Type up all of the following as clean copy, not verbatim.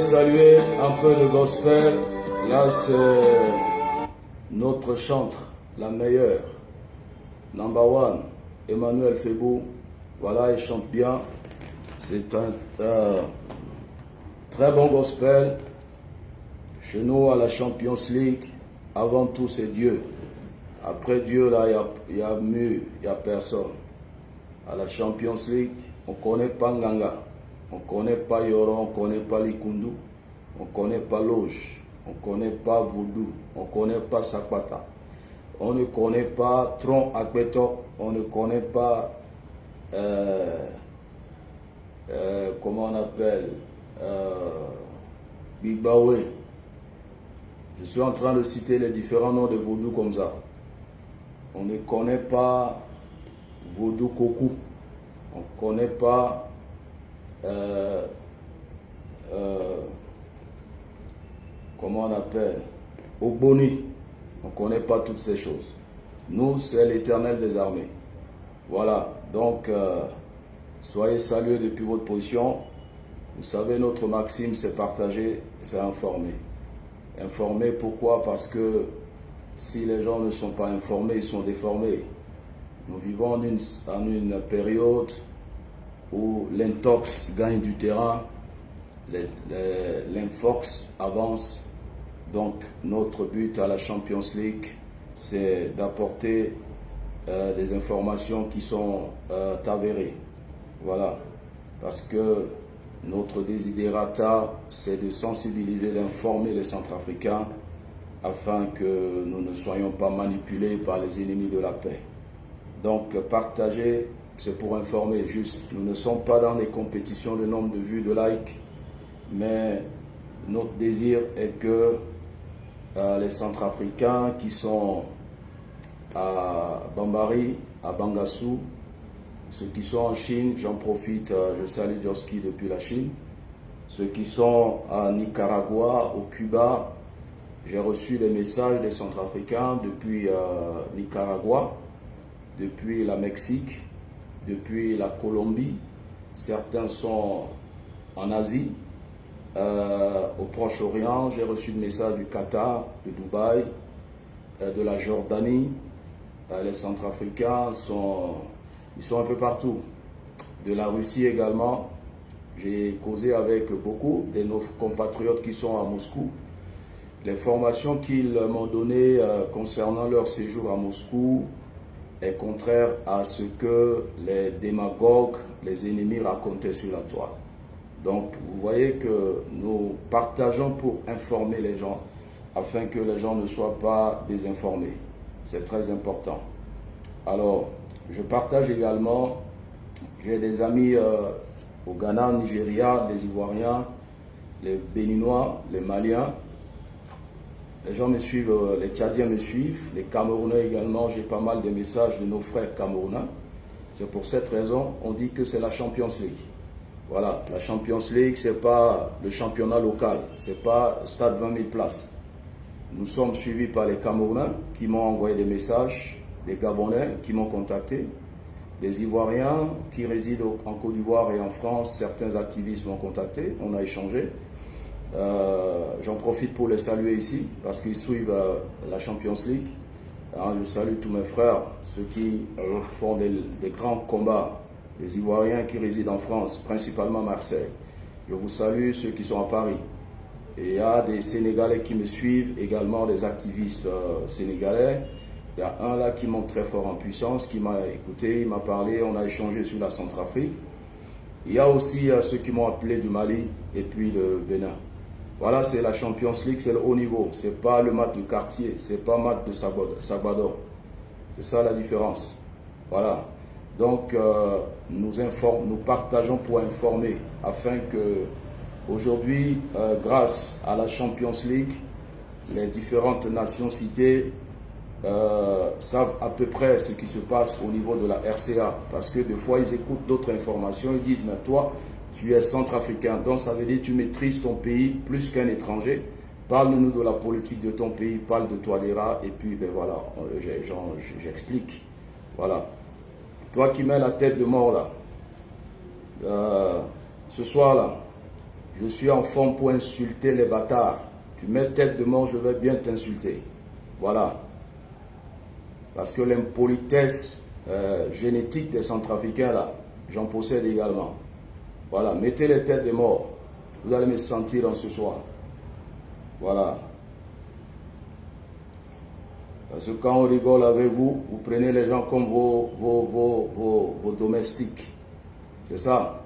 saluer un peu le gospel. Là, c'est notre chantre, la meilleure. Number one, Emmanuel Febou. Voilà, il chante bien. C'est un très bon gospel. Chez nous, à la Champions League, avant tout, c'est Dieu. Après Dieu, là, il y a mieux, il n'y a personne. À la Champions League, on ne connaît pas Nganga, on ne connaît pas Yoro, on ne connaît pas Likundu, on ne connaît pas Loge, on ne connaît pas Voodoo, on ne connaît pas Sakpata, on ne connaît pas Tron Akbeto, on ne connaît pas, comment on appelle, Big Bawe. Je suis en train de citer les différents noms de Voodoo comme ça. On ne connaît pas Voodoo Koku. On ne connaît pas comment on appelle Ogboni. On ne connaît pas toutes ces choses. Nous, c'est l'Éternel des armées. Voilà, donc soyez salués depuis votre position. Vous savez, notre maxime, c'est partager, c'est informer. Informer, pourquoi? Parce que si les gens ne sont pas informés, ils sont déformés. Nous vivons en une période où l'intox gagne du terrain, l'infox avance. Donc notre but à la Champions League, c'est d'apporter des informations qui sont avérées. Voilà, parce que notre desiderata, c'est de sensibiliser, d'informer les Centrafricains afin que nous ne soyons pas manipulés par les ennemis de la paix. Donc partager, c'est pour informer juste. Nous ne sommes pas dans les compétitions de nombre de vues, de likes, mais notre désir est que les Centrafricains qui sont à Bambari, à Bangassou, ceux qui sont en Chine, j'en profite, je salue Joski depuis la Chine. Ceux qui sont à Nicaragua, au Cuba, j'ai reçu des messages des Centrafricains depuis Nicaragua, depuis la Mexique, depuis la Colombie. Certains sont en Asie, au Proche-Orient. J'ai reçu des messages du Qatar, de Dubaï, de la Jordanie. Les Centrafricains ils sont un peu partout. De la Russie également. J'ai causé avec beaucoup de nos compatriotes qui sont à Moscou. Les formations qu'ils m'ont données concernant leur séjour à Moscou est contraire à ce que les démagogues, les ennemis racontaient sur la toile. Donc vous voyez que nous partageons pour informer les gens afin que les gens ne soient pas désinformés. C'est très important. Alors, je partage également, j'ai des amis au Ghana, au Nigeria, des Ivoiriens, les Béninois, les Maliens. Les gens me suivent, les Tchadiens me suivent, les Camerounais également. J'ai pas mal de messages de nos frères camerounais. C'est pour cette raison on dit que c'est la Champions League. Voilà, la Champions League, c'est pas le championnat local, c'est pas stade 20 000 places. Nous sommes suivis par les Camerounais qui m'ont envoyé des messages, des Gabonais qui m'ont contacté, des Ivoiriens qui résident en Côte d'Ivoire et en France. Certains activistes m'ont contacté, on a échangé. J'en profite pour les saluer ici parce qu'ils suivent la Champions League. Alors, je salue tous mes frères, ceux qui font des grands combats, les Ivoiriens qui résident en France, principalement à Marseille. Je vous salue, ceux qui sont à Paris. Et il y a des Sénégalais qui me suivent, également des activistes sénégalais. Il y a un là qui monte très fort en puissance, qui m'a écouté, il m'a parlé, on a échangé sur la Centrafrique. Il y a aussi ceux qui m'ont appelé du Mali et puis le Bénin. Voilà, c'est la Champions League, c'est le haut niveau. Ce n'est pas le match de quartier, ce n'est pas le match de Sabador. C'est ça la différence. Voilà. Donc, nous partageons pour informer afin que, aujourd'hui, grâce à la Champions League, les différentes nations citées savent à peu près ce qui se passe au niveau de la RCA. Parce que des fois, ils écoutent d'autres informations, ils disent, mais toi, tu es centrafricain, donc ça veut dire que tu maîtrises ton pays plus qu'un étranger. Parle-nous de la politique de ton pays, parle de Touadéra, et puis ben voilà, j'explique. Voilà. Toi qui mets la tête de mort là, ce soir là, je suis en forme pour insulter les bâtards. Tu mets tête de mort, je vais bien t'insulter. Voilà. Parce que l'impolitesse génétique des Centrafricains, là, j'en possède également. Voilà, mettez les têtes de mort. Vous allez me sentir en ce soir. Voilà. Parce que quand on rigole avec vous, vous prenez les gens comme vos domestiques. C'est ça.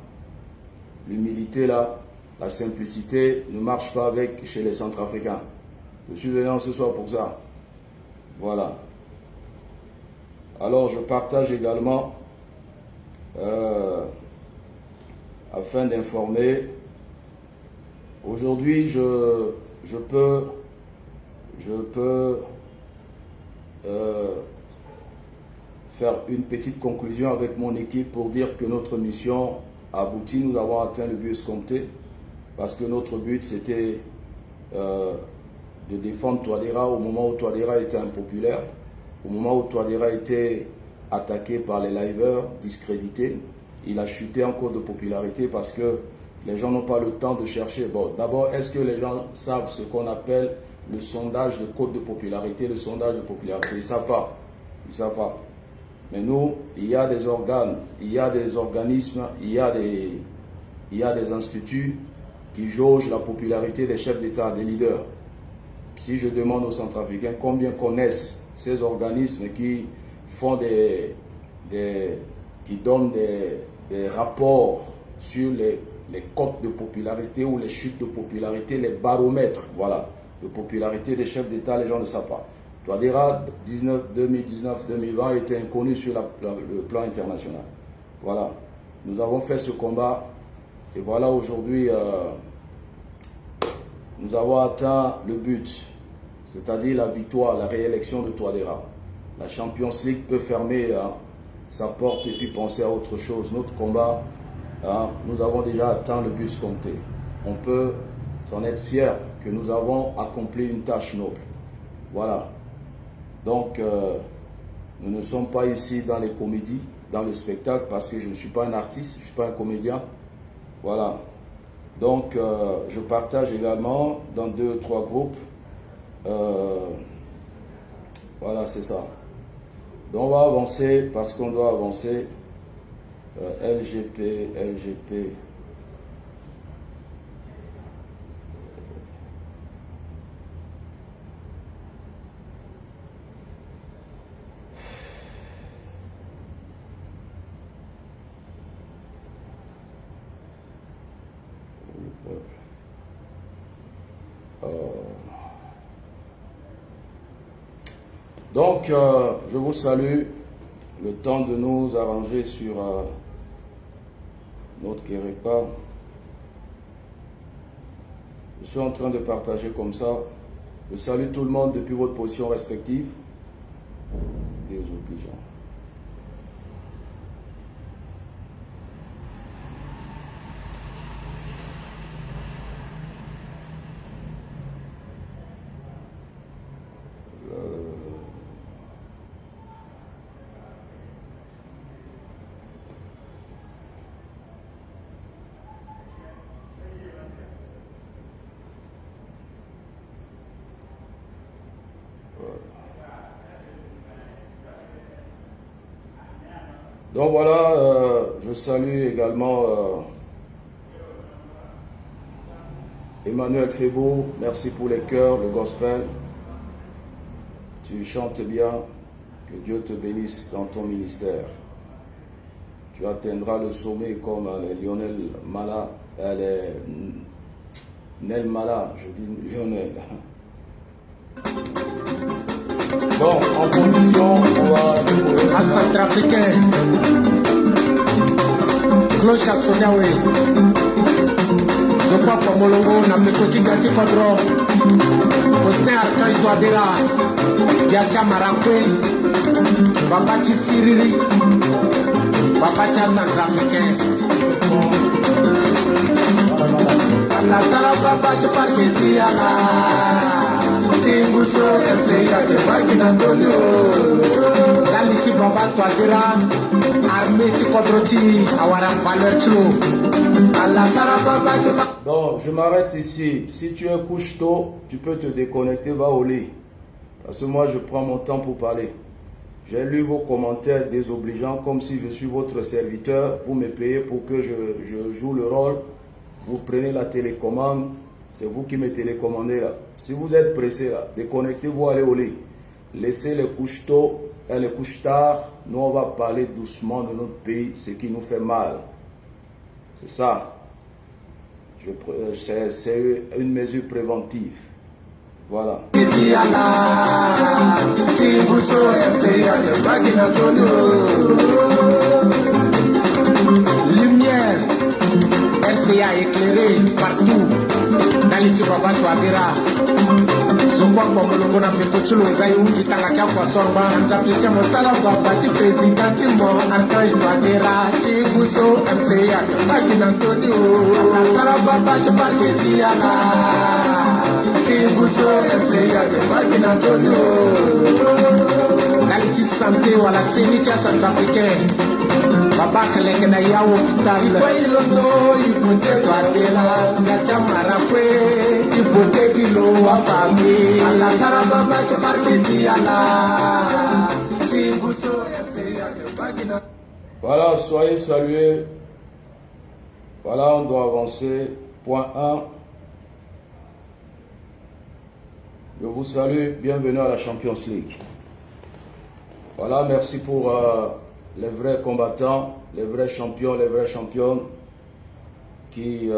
L'humilité là, la simplicité ne marche pas avec chez les Centrafricains. Je suis venu ce soir pour ça. Voilà. Alors je partage également, afin d'informer, aujourd'hui je peux faire une petite conclusion avec mon équipe pour dire que notre mission a abouti. Nous avons atteint le but escompté parce que notre but c'était de défendre Touadéra au moment où Touadéra était impopulaire, au moment où Touadéra était attaqué par les liveurs, discrédité. Il a chuté en cours de popularité parce que les gens n'ont pas le temps de chercher. Bon, d'abord, est-ce que les gens savent ce qu'on appelle le sondage de cote de popularité, le sondage de popularité? Ils ne savent pas. Ils ne savent pas. Mais nous, il y a des organes, il y a des organismes, il y a des instituts qui jaugent la popularité des chefs d'État, des leaders. Si je demande aux Centrafricains combien connaissent ces organismes qui font qui donnent des rapports sur les cotes de popularité ou les chutes de popularité, les baromètres, voilà, de popularité des chefs d'État, les gens ne savent pas. Touadéra 2019-2020 était inconnu sur le plan international. Voilà, nous avons fait ce combat et voilà aujourd'hui nous avons atteint le but, c'est-à-dire la victoire, la réélection de Touadéra. La Champions League peut fermer sa porte et puis penser à autre chose. Notre combat, nous avons déjà atteint le but escompté. On peut s'en être fier que nous avons accompli une tâche noble. Voilà. Donc, nous ne sommes pas ici dans les comédies, dans le spectacle, parce que je ne suis pas un artiste, je ne suis pas un comédien. Voilà. Donc, je partage également dans 2 ou 3 groupes. Voilà, c'est ça. Donc, on va avancer parce qu'on doit avancer. LGP. Donc, je vous salue. Le temps de nous arranger sur notre Kérépa. Je suis en train de partager comme ça. Je salue tout le monde depuis votre position respective. Désobligeant. Donc voilà, je salue également Emmanuel Febo, merci pour les chœurs, le gospel. Tu chantes bien, que Dieu te bénisse dans ton ministère. Tu atteindras le sommet comme les Lionel Mala, les Nel Mala, je dis Lionel. Bon, en position, on va... À Centrafricain, cloche à Sonawe. Je crois que Molongo n'a pas de gâti Kodro. Faustin Archange Touadéra, Yacha Marakwe, Babachi Siriri, Babacha Centrafricain. La sala Babachi Patiti Ala. Tinguso Elseya de Bagina Dolio. Lalichi Baba Touadéra, Armée Kodrochi, Awara Palercho. Donc, je m'arrête ici. Si tu es couche tôt, tu peux te déconnecter, va au lit. Parce que moi, je prends mon temps pour parler. J'ai lu vos commentaires désobligeants comme si je suis votre serviteur. Vous me payez pour que je joue le rôle. Vous prenez la télécommande. C'est vous qui me télécommandez là. Si vous êtes pressé là, déconnectez-vous, allez au lit. Laissez les couches tôt et les couches tard. Nous, on va parler doucement de notre pays, ce qui nous fait mal. C'est ça. C'est une mesure préventive. Voilà. Lumière, RCA éclairée partout. Dalichi Baba Touadéra. Zungwa Bomolongo na Pekochulo Zai Uji Tangacha kwa Sorba. Antaplike Mosala Baba Chi Président Chimo Archange Touadéra. Chibuso RCA Bagin Antonio. Sara Baba Chipache Chiala. Chibuso RCA Bagin Antonio. Dalichi Santé wala Senicha Centrafricain. Baba keleke na ya hospital ilondo ipote twatela ngacha marafwe ipote kilo wa fami ala sara baba chapachi ala chibuso FCA bagina. Voilà, soyez salués. Voilà, on doit avancer. Point 1. Je vous salue, bienvenue à la Champions League. Voilà, merci pour les vrais combattants, les vrais champions, les vraies championnes qui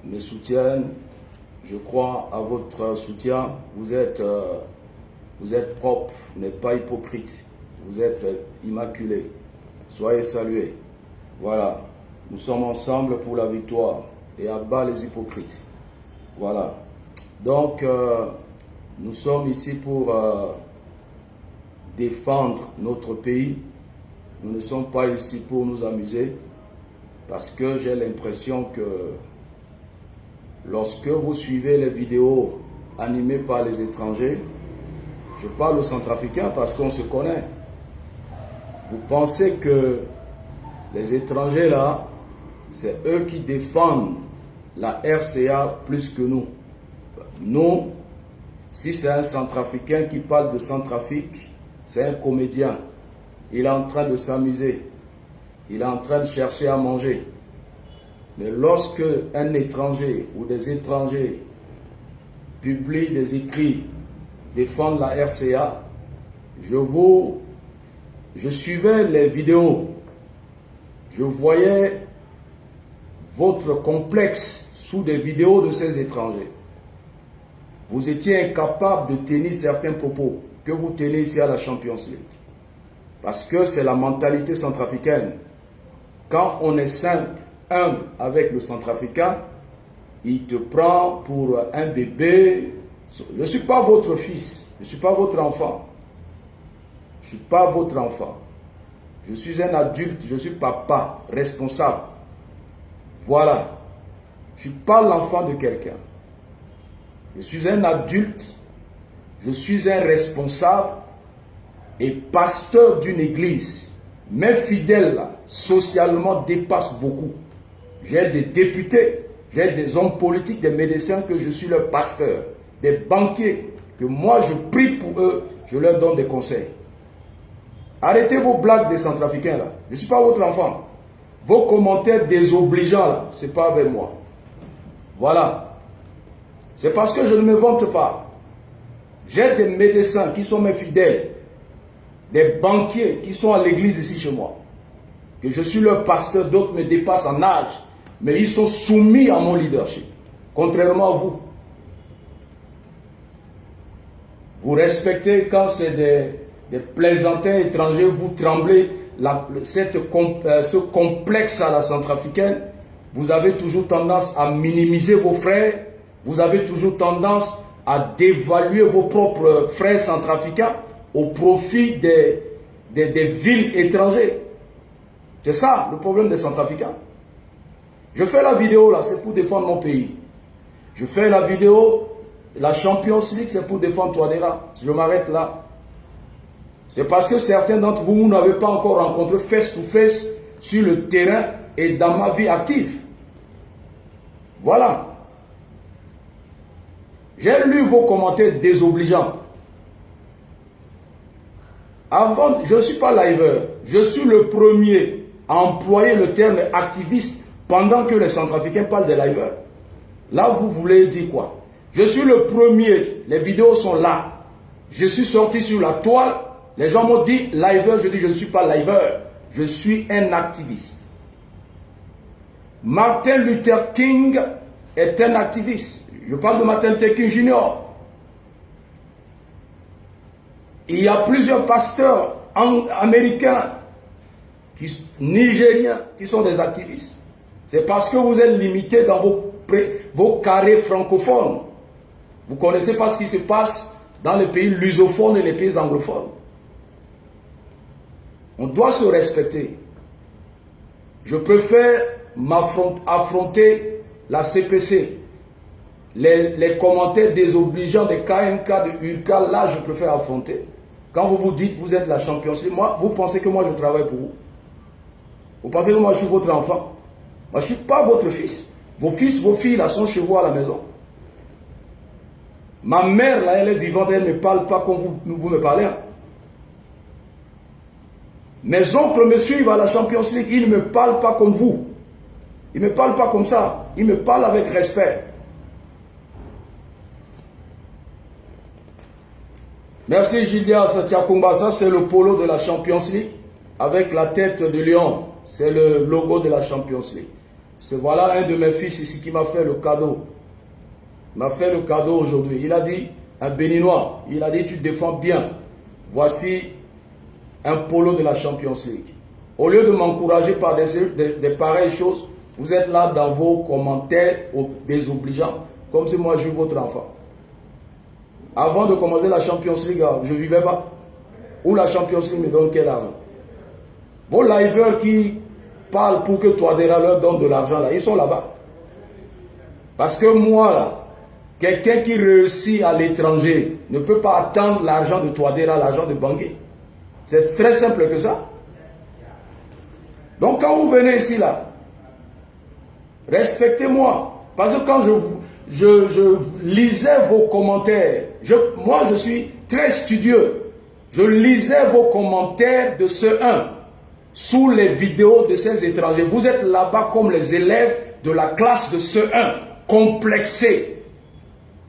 me soutiennent. Je crois à votre soutien. Vous êtes propre, vous n'êtes pas hypocrite. Vous êtes immaculés. Soyez salués. Voilà, nous sommes ensemble pour la victoire et à bas les hypocrites. Voilà. Donc, nous sommes ici pour défendre notre pays. Nous ne sommes pas ici pour nous amuser, parce que j'ai l'impression que lorsque vous suivez les vidéos animées par les étrangers, je parle aux Centrafricains parce qu'on se connaît. Vous pensez que les étrangers là, c'est eux qui défendent la RCA plus que nous. Nous, si c'est un Centrafricain qui parle de Centrafrique, c'est un comédien. Il est en train de s'amuser. Il est en train de chercher à manger. Mais lorsque un étranger ou des étrangers publient des écrits, défendent la RCA, je suivais les vidéos. Je voyais votre complexe sous des vidéos de ces étrangers. Vous étiez incapable de tenir certains propos que vous tenez ici à la Champions League. Parce que c'est la mentalité centrafricaine. Quand on est simple, humble avec le centrafricain, il te prend pour un bébé. Je ne suis pas votre fils, je ne suis pas votre enfant. Je ne suis pas votre enfant. Je suis un adulte, je suis papa, responsable. Voilà. Je ne suis pas l'enfant de quelqu'un. Je suis un adulte, je suis un responsable et pasteur d'une église. Mes fidèles, là, socialement, dépassent beaucoup. J'ai des députés, j'ai des hommes politiques, des médecins que je suis leur pasteur, des banquiers que moi je prie pour eux, je leur donne des conseils. Arrêtez vos blagues des Centrafricains là. Je ne suis pas votre enfant. Vos commentaires désobligeants là, ce n'est pas avec moi. Voilà. C'est parce que je ne me vante pas. J'ai des médecins qui sont mes fidèles, des banquiers qui sont à l'église ici chez moi, que je suis leur pasteur, d'autres me dépassent en âge, mais ils sont soumis à mon leadership, contrairement à vous. Vous respectez quand c'est des plaisantins étrangers, vous tremblez, ce complexe à la centrafricaine, vous avez toujours tendance à minimiser vos frères, vous avez toujours tendance à dévaluer vos propres frères centrafricains au profit des villes étrangères. C'est ça le problème des Centrafricains. Je fais la vidéo là, c'est pour défendre mon pays. Je fais la vidéo, la Champions League, c'est pour défendre Touadéra. Je m'arrête là. C'est parce que certains d'entre vous, vous n'avez pas encore rencontré face to face sur le terrain et dans ma vie active. Voilà. J'ai lu vos commentaires désobligeants. Avant, je ne suis pas liveur. Je suis le premier à employer le terme activiste pendant que les Centrafricains parlent des liveurs. Là, vous voulez dire quoi? Je suis le premier. Les vidéos sont là. Je suis sorti sur la toile. Les gens m'ont dit liveur. Je dis je ne suis pas liveur. Je suis un activiste. Martin Luther King est un activiste. Je parle de Martin Luther King Jr. Il y a plusieurs pasteurs américains, nigériens, qui sont des activistes. C'est parce que vous êtes limité dans vos carrés francophones. Vous ne connaissez pas ce qui se passe dans les pays lusophones et les pays anglophones. On doit se respecter. Je préfère affronter la CPC. Les commentaires désobligeants des KMK, de URCA, là je préfère affronter. Quand vous vous dites vous êtes la Champions League, vous pensez que moi je travaille pour vous? Vous pensez que moi je suis votre enfant? Moi je ne suis pas votre fils. Vos fils, vos filles là sont chez vous à la maison. Ma mère là, elle est vivante, elle ne me parle pas comme vous me parlez. Hein. Mes oncles me suivent à la Champions League, ils ne me parlent pas comme vous. Ils ne me parlent pas comme ça. Ils me parlent avec respect. Merci Gildias Tiakumba, ça c'est le polo de la Champions League avec la tête de lion. C'est le logo de la Champions League. C'est voilà un de mes fils ici qui m'a fait le cadeau. Il m'a fait le cadeau aujourd'hui. Il a dit, un béninois, il a dit tu défends bien. Voici un polo de la Champions League. Au lieu de m'encourager par des pareilles choses, vous êtes là dans vos commentaires désobligeants, comme si moi je suis votre enfant. Avant de commencer la Champions League, je ne vivais pas. Où la Champions League me donne quel argent? Vos liveurs qui parlent pour que Touadéra leur donne de l'argent, là, ils sont là-bas. Parce que moi, là, quelqu'un qui réussit à l'étranger ne peut pas attendre l'argent de Touadéra, l'argent de Bangui. C'est très simple que ça. Donc quand vous venez ici, là, respectez-moi. Parce que quand je lisais vos commentaires, moi je suis très studieux. Je lisais vos commentaires de ce 1 sous les vidéos de ces étrangers. Vous êtes là-bas comme les élèves de la classe de ce 1, complexés,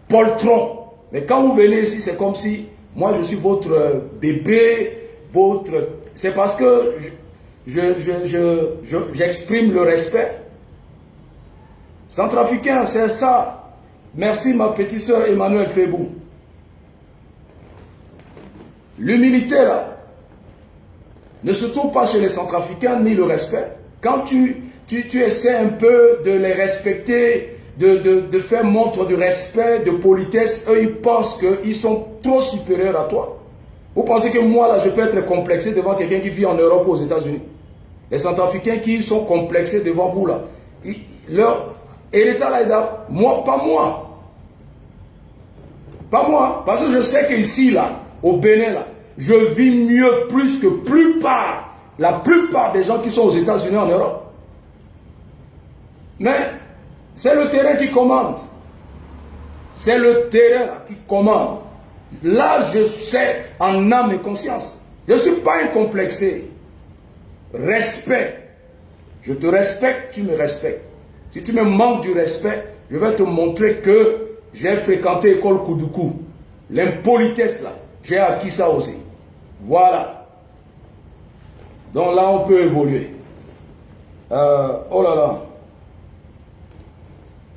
poltrons. Mais quand vous venez ici, c'est comme si moi je suis votre bébé, c'est parce que j'exprime le respect. Centrafricain, c'est ça. Merci ma petite soeur Emmanuel Febou. L'humilité là ne se trouve pas chez les Centrafricains ni le respect. Quand tu essaies un peu de les respecter, de faire montre de respect, de politesse, eux ils pensent qu'ils sont trop supérieurs à toi. Vous pensez que moi là je peux être complexé devant quelqu'un qui vit en Europe ou aux États-Unis? Les Centrafricains qui sont complexés devant vous là, et l'État là, moi, pas moi. Pas moi. Parce que je sais qu'ici, là, au Bénin, là, je vis mieux plus que la plupart des gens qui sont aux États-Unis en Europe. Mais c'est le terrain qui commande. C'est le terrain là, qui commande. Là, je sais en âme et conscience. Je ne suis pas incomplexé. Respect. Je te respecte, tu me respectes. Si tu me manques du respect, je vais te montrer que j'ai fréquenté l'école Koudoukou. L'impolitesse là, j'ai acquis ça aussi. Voilà. Donc là, on peut évoluer. Oh là là.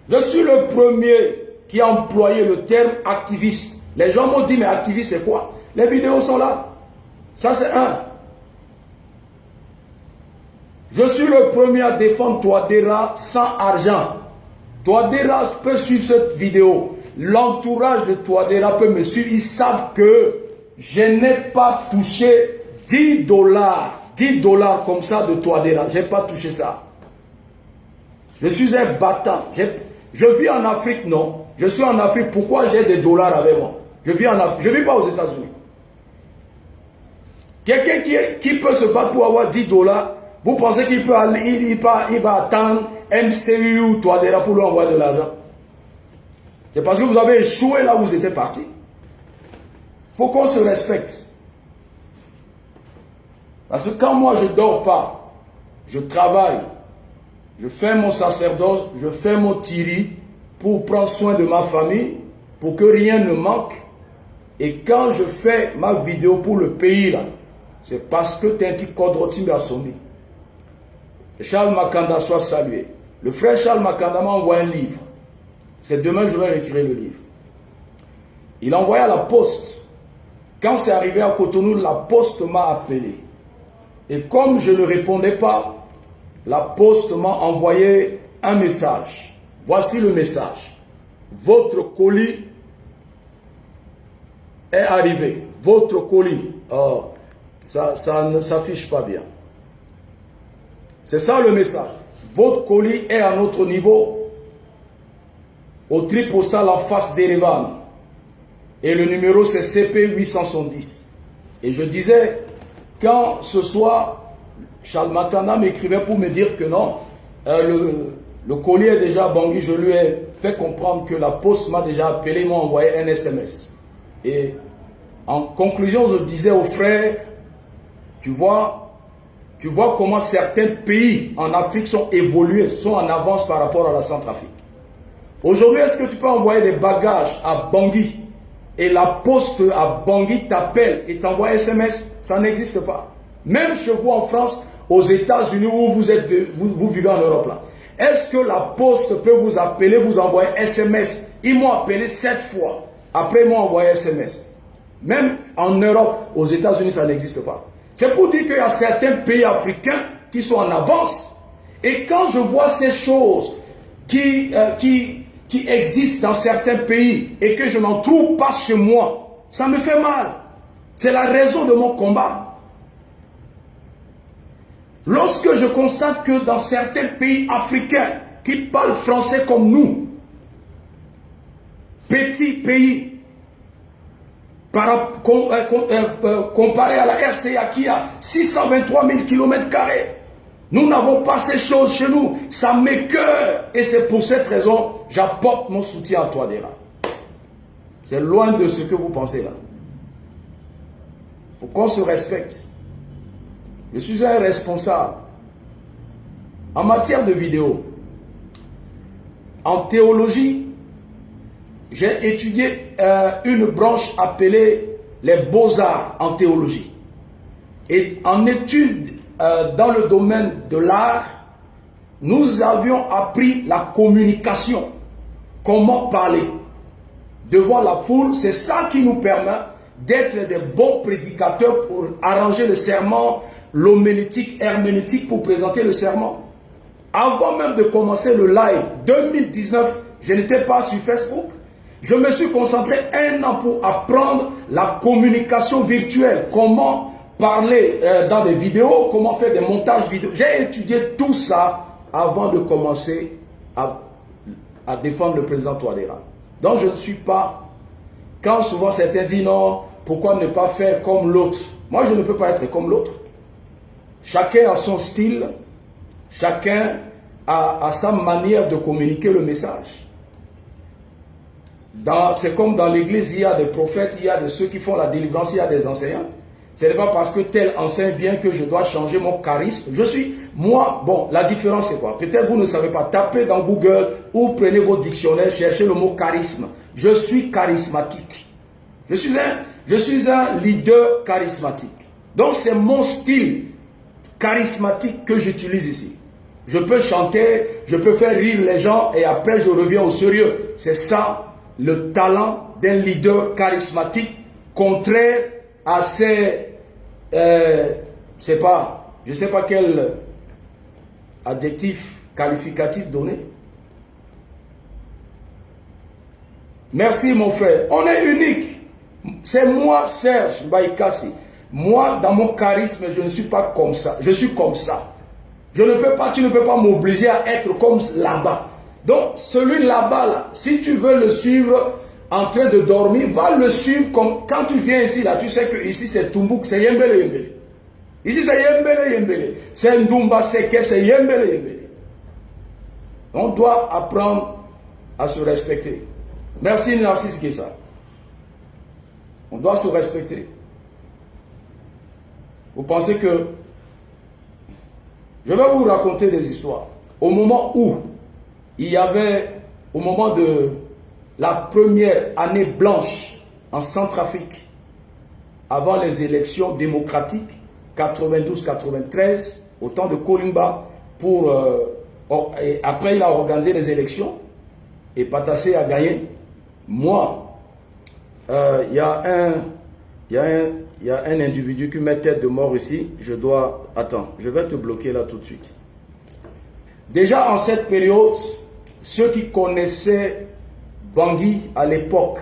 Je suis le premier qui a employé le terme activiste. Les gens m'ont dit, mais activiste c'est quoi? Les vidéos sont là. Ça c'est un. Je suis le premier à défendre Touadéra sans argent. Touadéra peut suivre cette vidéo. L'entourage de Touadéra peut me suivre. Ils savent que je n'ai pas touché 10 dollars. 10 dollars comme ça de Touadéra. Je n'ai pas touché ça. Je suis un battant. Je vis en Afrique, non. Je suis en Afrique. Pourquoi j'ai des dollars avec moi? Je vis en Afrique. Je ne vis pas aux États-Unis. Quelqu'un qui peut se battre pour avoir 10 dollars, Vous pensez qu'il peut aller, il va attendre MCU ou Touadéra pour lui envoyer de l'argent? C'est parce que vous avez échoué là où vous étiez parti. Il faut qu'on se respecte. Parce que quand moi je ne dors pas, je travaille, je fais mon sacerdoce, je fais mon tiri pour prendre soin de ma famille, pour que rien ne manque. Et quand je fais ma vidéo pour le pays là, c'est parce que Tenti Kodrotimbi a sonné. Charles Makanda soit salué. Le frère Charles Makanda m'a envoyé un livre. C'est demain je vais retirer le livre. Il a envoyé à la poste. Quand c'est arrivé à Cotonou, la poste m'a appelé. Et comme je ne répondais pas, la poste m'a envoyé un message. Voici le message. Votre colis est arrivé. Votre colis. Oh, ça ne s'affiche pas bien. C'est ça le message. Votre colis est à notre niveau. Au tri postal en face d'Erevan. Et le numéro c'est CP 870. Et je disais, quand ce soir, Charles Makanda m'écrivait pour me dire que non, le colis est déjà à Bangui, je lui ai fait comprendre que la poste m'a déjà appelé, ils m'ont envoyé un SMS. Et en conclusion, je disais aux frères, tu vois comment certains pays en Afrique sont évolués, sont en avance par rapport à la Centrafrique. Aujourd'hui, est-ce que tu peux envoyer des bagages à Bangui et la poste à Bangui t'appelle et t'envoie SMS? Ça n'existe pas. Même chez vous en France, aux États-Unis où vous vivez en Europe là. Est-ce que la poste peut vous appeler, vous envoyer SMS? Ils m'ont appelé 7 fois. Après, ils m'ont envoyé SMS. Même en Europe, aux États-Unis, ça n'existe pas. C'est pour dire qu'il y a certains pays africains qui sont en avance. Et quand je vois ces choses qui existent dans certains pays et que je n'en trouve pas chez moi, ça me fait mal. C'est la raison de mon combat. Lorsque je constate que dans certains pays africains qui parlent français comme nous, petits pays, comparé à la RCA qui a 623 000 km², nous n'avons pas ces choses chez nous. Ça m'écoeure. Et c'est pour cette raison j'apporte mon soutien à Touadéra. C'est loin de ce que vous pensez là. Il faut qu'on se respecte. Je suis un responsable. En matière de vidéo, en théologie, j'ai étudié une branche appelée les beaux-arts en théologie. Et en études dans le domaine de l'art, nous avions appris la communication. Comment parler devant la foule. C'est ça qui nous permet d'être des bons prédicateurs pour arranger le sermon, l'homélétique, herméneutique pour présenter le sermon. Avant même de commencer le live 2019, je n'étais pas sur Facebook. Je me suis concentré 1 an pour apprendre la communication virtuelle. Comment parler dans des vidéos, comment faire des montages vidéo. J'ai étudié tout ça avant de commencer à défendre le président Touadéra. Donc je ne suis pas... Quand souvent certains disent non, pourquoi ne pas faire comme l'autre? Moi je ne peux pas être comme l'autre. Chacun a son style, chacun a sa manière de communiquer le message. C'est comme dans l'église, il y a des prophètes, il y a de ceux qui font la délivrance, il y a des enseignants. Ce n'est pas parce que tel enseigne bien que je dois changer mon charisme. Bon, la différence c'est quoi? Peut-être vous ne savez pas. Tapez dans Google ou prenez vos dictionnaires, cherchez le mot charisme. Je suis charismatique. Je suis un leader charismatique. Donc c'est mon style charismatique que j'utilise ici. Je peux chanter, je peux faire rire les gens et après je reviens au sérieux. C'est ça le talent d'un leader charismatique, contraire à ces, je sais pas quel adjectif qualificatif donner. Merci mon frère, on est unique. C'est moi Serge Baïkassi. Moi dans mon charisme je ne suis pas comme ça, je suis comme ça. Tu ne peux pas m'obliger à être comme là-bas. Donc celui là-bas là, si tu veux le suivre en train de dormir, va le suivre comme quand tu viens ici là, tu sais que ici c'est Tumbuk, c'est Yembele Yembele. Ici, c'est Yembele, Yembele. C'est Ndumba Seke, c'est Yembele, Yembele. On doit apprendre à se respecter. Merci Narcisse Guessa. On doit se respecter. Vous pensez que... Je vais vous raconter des histoires. Au moment où il y avait, au moment de la première année blanche en Centrafrique, avant les élections démocratiques, 92-93, au temps de Kolimba, et après il a organisé les élections, et Patassé a gagné. Moi, il y a un individu qui met tête de mort ici. Je dois... Attends, je vais te bloquer là tout de suite. Déjà en cette période, ceux qui connaissaient Bangui à l'époque,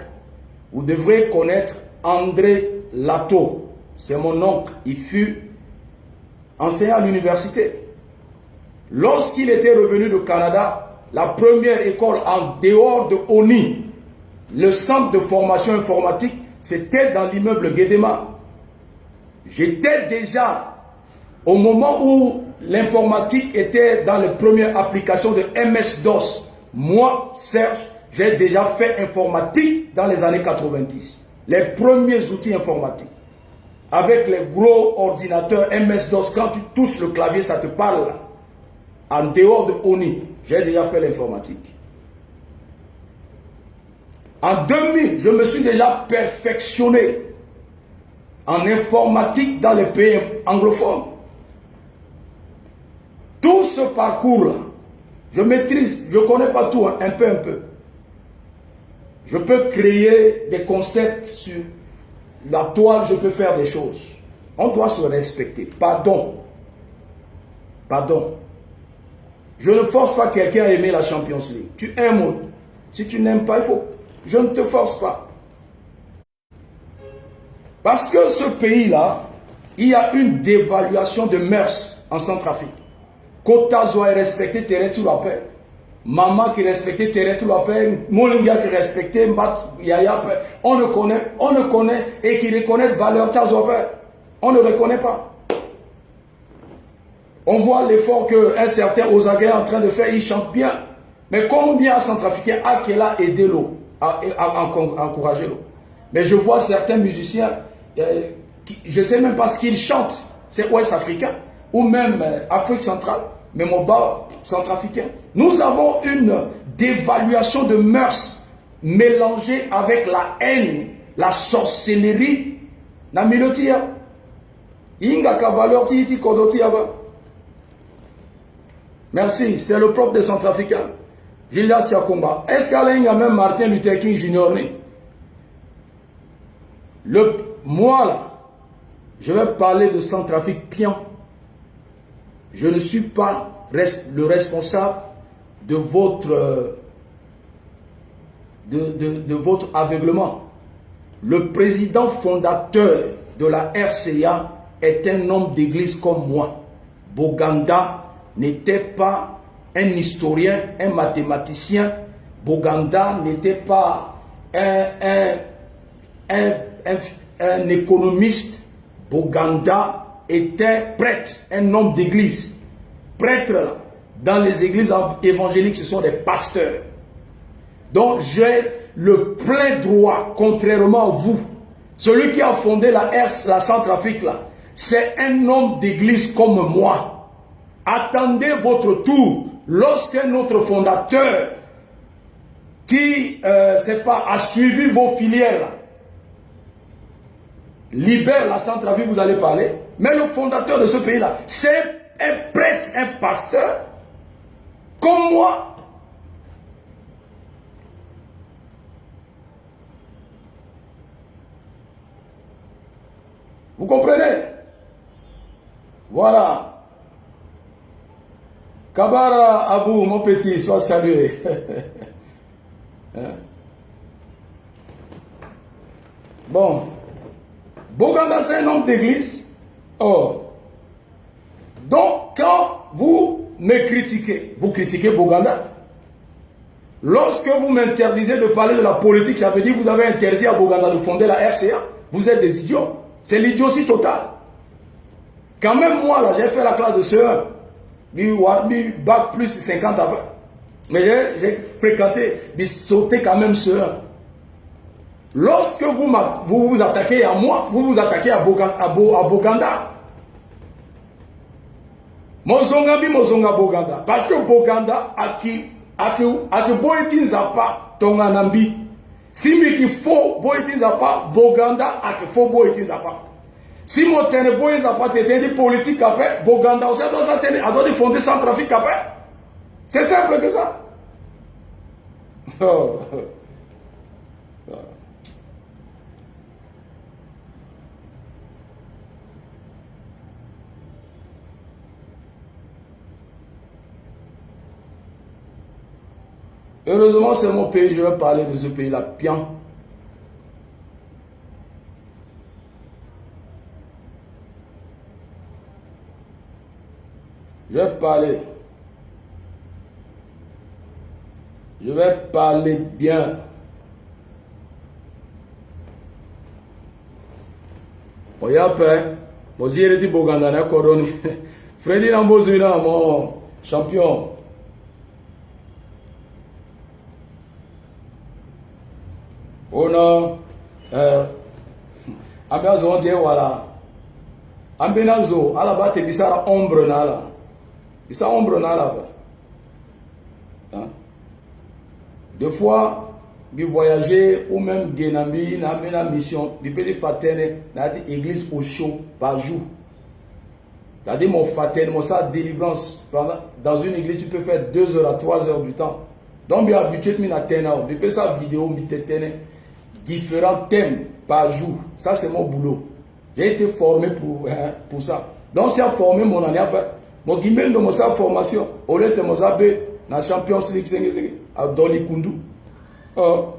vous devrez connaître André Lato. C'est mon oncle. Il fut enseignant à l'université. Lorsqu'il était revenu du Canada, la première école en dehors de ONI, le centre de formation informatique, c'était dans l'immeuble Guédema. J'étais déjà, au moment où l'informatique était dans les premières applications de MS-DOS, moi, Serge, j'ai déjà fait informatique dans les années 90. Les premiers outils informatiques. Avec les gros ordinateurs MS-DOS, quand tu touches le clavier, ça te parle là. En dehors de ONI, j'ai déjà fait l'informatique. En 2000, je me suis déjà perfectionné en informatique dans les pays anglophones. Tout ce parcours-là, je maîtrise, je ne connais pas tout, hein, un peu. Je peux créer des concepts sur la toile, je peux faire des choses. On doit se respecter. Pardon. Je ne force pas quelqu'un à aimer la Champions League. Tu aimes. Si tu n'aimes pas, il faut... Je ne te force pas. Parce que ce pays-là, il y a une dévaluation de mœurs en Centrafrique. Kota Zoa est respecté, Terre tu l'appelles. Maman qui respectait, Terre tu l'appelles. Molinga qui respectait, Mbat Yaya. On ne connaît, et qui reconnaît valeur Tazoa. On ne reconnaît pas. On voit l'effort qu'un certain Ozaga est en train de faire, il chante bien. Mais combien de Centrafricains a qu'il a aidé l'eau, à encourager l'eau? Mais je vois certains musiciens, je ne sais même pas ce qu'ils chantent. C'est ouest africain, ou même Afrique centrale, mais mon bas centrafricain. Nous avons une dévaluation de mœurs mélangée avec la haine, la sorcellerie. Namilotia. Inga kavalor titi kodotiaba. Merci, c'est le propre des Centrafricains. Gilles Siakomba. Est-ce qu'il y a même Martin Luther King Jr. Moi là, je vais parler de Centrafrique pion. Je ne suis pas le responsable de votre aveuglement. Le président fondateur de la RCA est un homme d'église comme moi. Boganda n'était pas un historien, un mathématicien. Boganda n'était pas un économiste. Boganda était prêtre, un homme d'église. Prêtre, dans les églises évangéliques, ce sont des pasteurs. Donc j'ai le plein droit, contrairement à vous. Celui qui a fondé la Centrafrique, là, c'est un homme d'église comme moi. Attendez votre tour. Lorsque notre fondateur, qui a suivi vos filières, là, libère la Centrafrique, vous allez parler. Mais le fondateur de ce pays-là, c'est un prêtre, un pasteur, comme moi. Vous comprenez? Voilà. Kabara Abou, mon petit, sois salué. Bon. Boganda, c'est un homme d'église. Oh. Donc, quand vous me critiquez, vous critiquez Boganda. Lorsque vous m'interdisez de parler de la politique, ça veut dire que vous avez interdit à Boganda de fonder la RCA. Vous êtes des idiots. C'est l'idiotie totale. Quand même, moi, là, j'ai fait la classe de CE1. Bac plus 50 après. Mais j'ai fréquenté, j'ai sauté quand même CE1. Lorsque vous vous attaquez à moi, vous vous attaquez à Boganda. Mozonga Boganda. Parce que Boganda a qui boiti Zapa Tonganambi. Si mi faut boiti Zapa, Boganda a qui faut boiti Zapa. Si mon tenez boiti Zapa t'es politique après, Boganda aussi doit fonder sans trafic après. C'est simple que ça. Oh. Heureusement, c'est mon pays, je vais parler de ce pays-là bien. Je vais parler bien. Oyape, Mozire di Boganda na Koroni. Freddy Nambozuna, mon champion. Oh non, ambiance on dit voilà. Ambiance à la base te bisara ombre nala. Bisa ombre nala. Hein? Deux fois, bi voyager ou même Genambi na mena mission, bi peli fatene na di église au chaud par jour. C'est-à-dire mon fatene, mon sa délivrance dans une église tu peux faire 2 heures à 3 heures du temps. Donc bi habitué mi na tena, bi pe sa vidéo mi tetene. Différents thèmes par jour. Ça, c'est mon boulot. J'ai été formé pour ça. Donc, c'est à former mon année après. Mon guillemets de mon formation. Au lieu de mon abbé, dans la Champions League, à Dolly Kundu. Bon,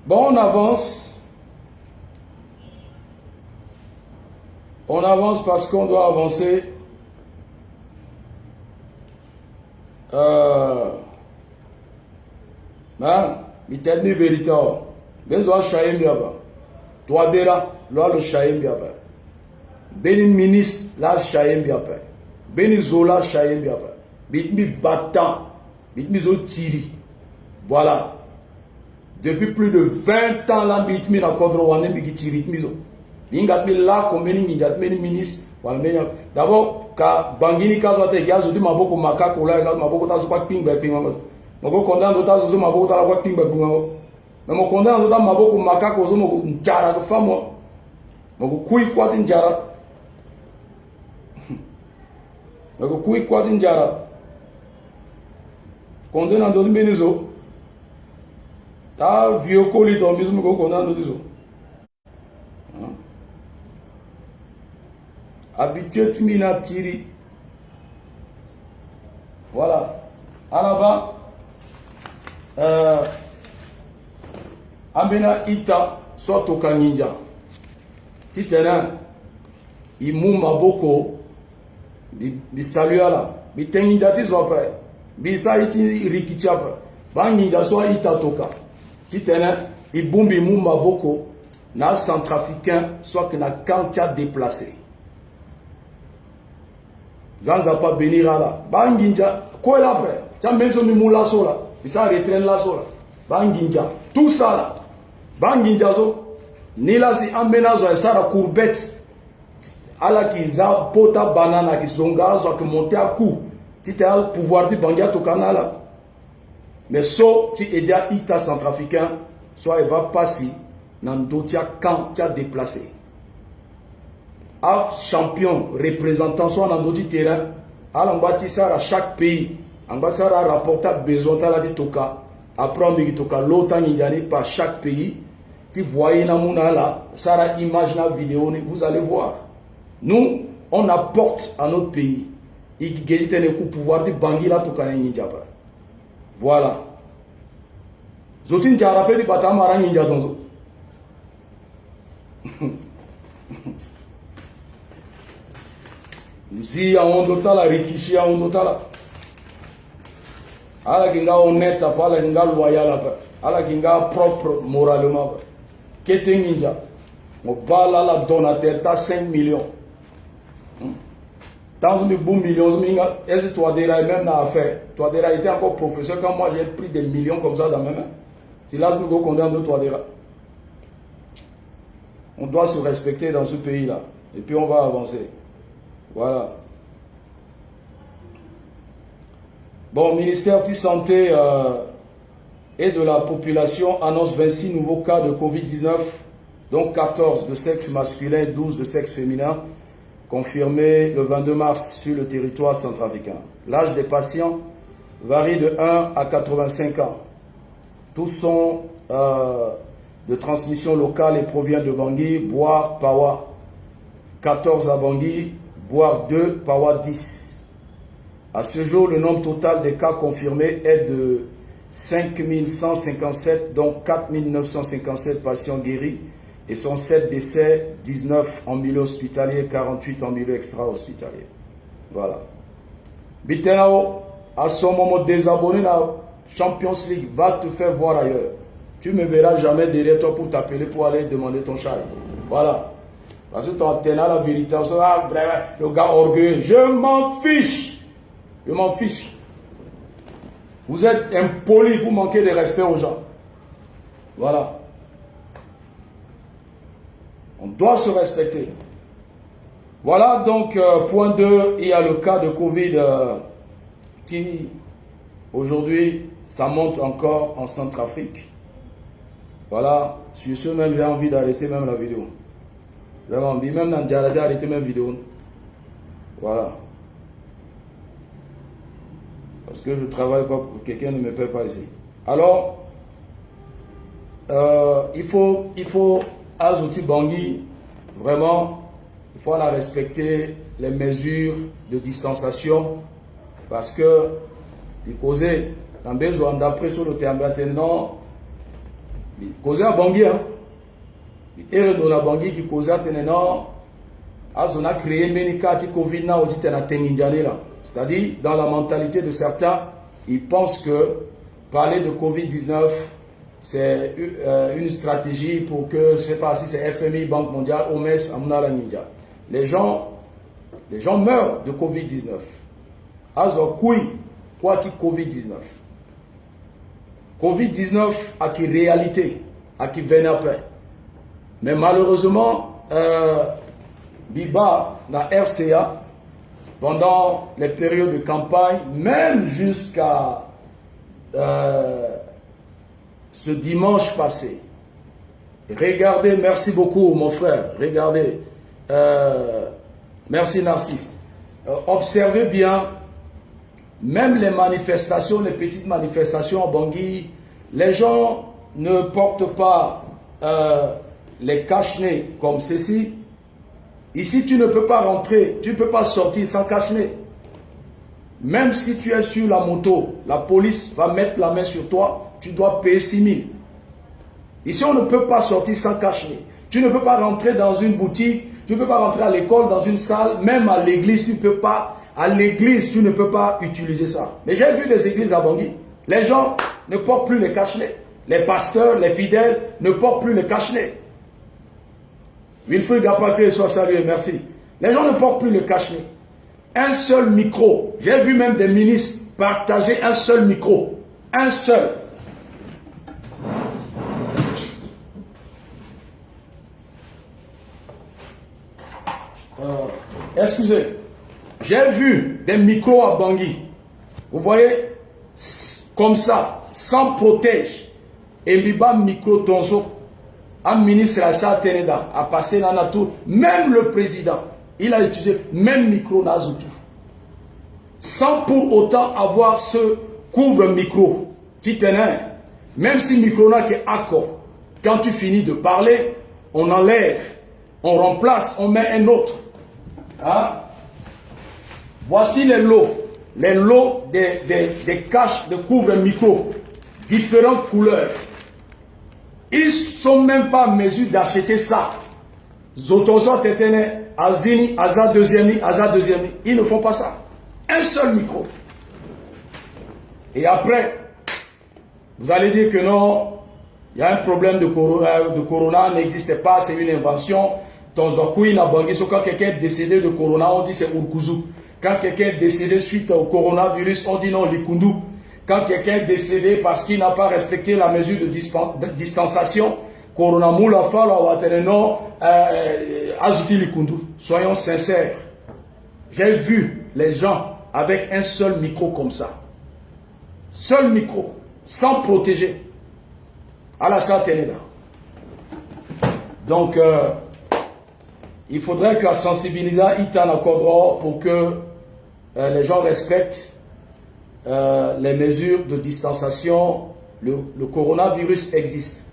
on avance. On avance parce qu'on doit avancer. Miteni vérité. Besoin chaim biaba. Toi dera, loi le chaim biaba. Beni ministre la chaim biaba. Beni zola chaim biaba. Bitmi battant. Bitmi zo tiri. Voilà. Depuis plus de 20 ans là, bitmi na kodro wane biki tiri mizo. Bingat mi la kombeni ninjat meni ministre. D'abord, quand Bangini Kazote Gazo dit Maboko Makako là, Maboko Tazuka Pingba Pingo. Moko condamne d'autres aux Maboko Talawa Pingba Pingo. Mais mon condamne d'autres Maboko Makako Zomo Jara de femme. Moko Kui Quatin Jara. Moko Kui Quatin Jara. Condamne d'autres Benizo. Ta vieux colis dans le mismo condamne d'autres. Habitué mina tiri. Voilà. À l'avant, Amena Ita, soit au Kaninja. Titena, Imu Maboko, Bisaluala, Bitenginja Tizwapre, Bisaiti Rikichapa, Banginja soit Ita Toka. Titena, Ibumbi Mu Maboko, na centrafricain, soit que na Kantia déplacé. Zanza pas bénir là. Banginja, quoi là après? Tiens, même si nous la sola, il s'en retraîne la sola. Banginja, tout ça là. Banginja so, ni là si amenazo et ça la courbette. Ala qui za pota banana qui sont gaz qui monter à coup. Tu as le pouvoir de bangia to canal. Mais so, tu aides à Ita centrafricain, soit il va passer dans d'autres camps tu as déplacé. Champion représentant soit dans d'autres terrains, à chaque pays, ambassade a rapporté besoin de la toka, apprendre de toka l'autre par chaque pays. Tu voyez na mouna là, ça la image na vidéo, vous allez voir. Nous, on apporte à notre pays. Il y a un pouvoir de bangui la toka ninja. Voilà. Zotin jarape di batamara ninja donzo. Si a on doit la rikishi a on doit la ala kinga honnête pas la kinga loyal pas ala kinga propre moralement Kete Ninja. Mon bala la donateur, t'as 5 millions. Dans une boum millions, est-ce que toi déjà même dans l'affaire? Toi déjà était encore professeur quand moi j'ai pris des millions comme ça dans mes mains. Si là, je me condamne de toi déjà. On doit se respecter dans ce pays-là. Et puis on va avancer. Voilà. Bon, ministère de Santé et de la Population annonce 26 nouveaux cas de Covid-19, donc 14 de sexe masculin et 12 de sexe féminin, confirmés le 22 mars sur le territoire centrafricain. L'âge des patients varie de 1 à 85 ans. Tous sont de transmission locale et proviennent de Bangui, Boire, Pawa. 14 à Bangui, Boire 2, Pawa 10. À ce jour, le nombre total des cas confirmés est de 5157, dont 4957 patients guéris et sont 7 décès, 19 en milieu hospitalier, 48 en milieu extra-hospitalier. Voilà. Bitenao, à ce moment, désabonné la Champions League, va te faire voir ailleurs. Tu ne me verras jamais derrière toi pour t'appeler pour aller demander ton char. Voilà. Parce que tu as la vérité. Ah, le gars orgueilleux. Je m'en fiche. Je m'en fiche. Vous êtes impoli, vous manquez de respect aux gens. Voilà. On doit se respecter. Voilà donc, point 2, il y a le cas de Covid qui, aujourd'hui, ça monte encore en Centrafrique. Voilà, sur ce même, j'ai envie d'arrêter même la vidéo. J'ai envie, même dans Djaradé, d'arrêter même la vidéo. Voilà. Parce que je ne travaille pas pour quelqu'un ne me paie pas ici. Alors, il faut Azouti Bangui, vraiment, il faut la respecter les mesures de distanciation parce que il causait, dans besoin d'après sur le terrain maintenant, il causait à Bangui, hein. Il est dans Bangui qui causait à maintenant, on a créé Menikati Covid na odite na Tenginjane là. C'est-à-dire, dans la mentalité de certains, ils pensent que parler de Covid-19, c'est une stratégie pour que, je ne sais pas si c'est FMI, Banque mondiale, OMS, Amna la Ninja. Les gens meurent de Covid-19. Alors, quoi dit Covid-19? Covid-19 a qui réalité, a qui vénapé. Mais malheureusement, Biba, la RCA, pendant les périodes de campagne, même jusqu'à ce dimanche passé. Regardez, merci beaucoup mon frère, regardez, merci Narcisse. Observez bien, même les manifestations, les petites manifestations à Bangui, les gens ne portent pas les cache-nez comme ceci. Ici, tu ne peux pas rentrer, tu ne peux pas sortir sans cache-nez. Même si tu es sur la moto, la police va mettre la main sur toi, tu dois payer 6 000. Ici, on ne peut pas sortir sans cache-nez. Tu ne peux pas rentrer dans une boutique, tu ne peux pas rentrer à l'école, dans une salle, même à l'église, tu ne peux pas. À l'église, tu ne peux pas utiliser ça. Mais j'ai vu des églises à Bangui. Les gens ne portent plus les cache-nez. Les pasteurs, les fidèles ne portent plus les cache-nez. Wilfried Gapakre, soit salué, merci. Les gens ne portent plus le cache-nez. Un seul micro. J'ai vu même des ministres partager un seul micro. Un seul. Excusez. J'ai vu des micros à Bangui. Vous voyez, comme ça, sans protège. Et Biba micro tonso. Un ministre à ça a passé dans la tour, même le président, il a utilisé même micro Nazoutou. Sans pour autant avoir ce couvre-micro qui tenait. Même si micro n'a qu'accord. Quand tu finis de parler, on enlève, on remplace, on met un autre. Hein? Voici les lots. Les lots des caches de couvre-micro. Différentes couleurs. Ils ne sont même pas en mesure d'acheter ça. Zotozo Tetene, Azini, Aza deuxième, ils ne font pas ça. Un seul micro. Et après, vous allez dire que non, Il y a un problème de corona n'existait pas, c'est une invention. Tonzokui n'a bangi, quand quelqu'un est décédé de corona, on dit c'est Urkuzu. Quand quelqu'un est décédé suite au coronavirus, on dit non, Likundu. Quand quelqu'un est décédé parce qu'il n'a pas respecté la mesure de distanciation, corona moula fala watereno azuti Likundu. Soyons sincères. J'ai vu les gens avec un seul micro comme ça. Seul micro, sans protéger. Alassane Teneda. Donc, il faudrait qu'à sensibiliser Itan Kodro pour que les gens respectent les mesures de distanciation. Le coronavirus existe.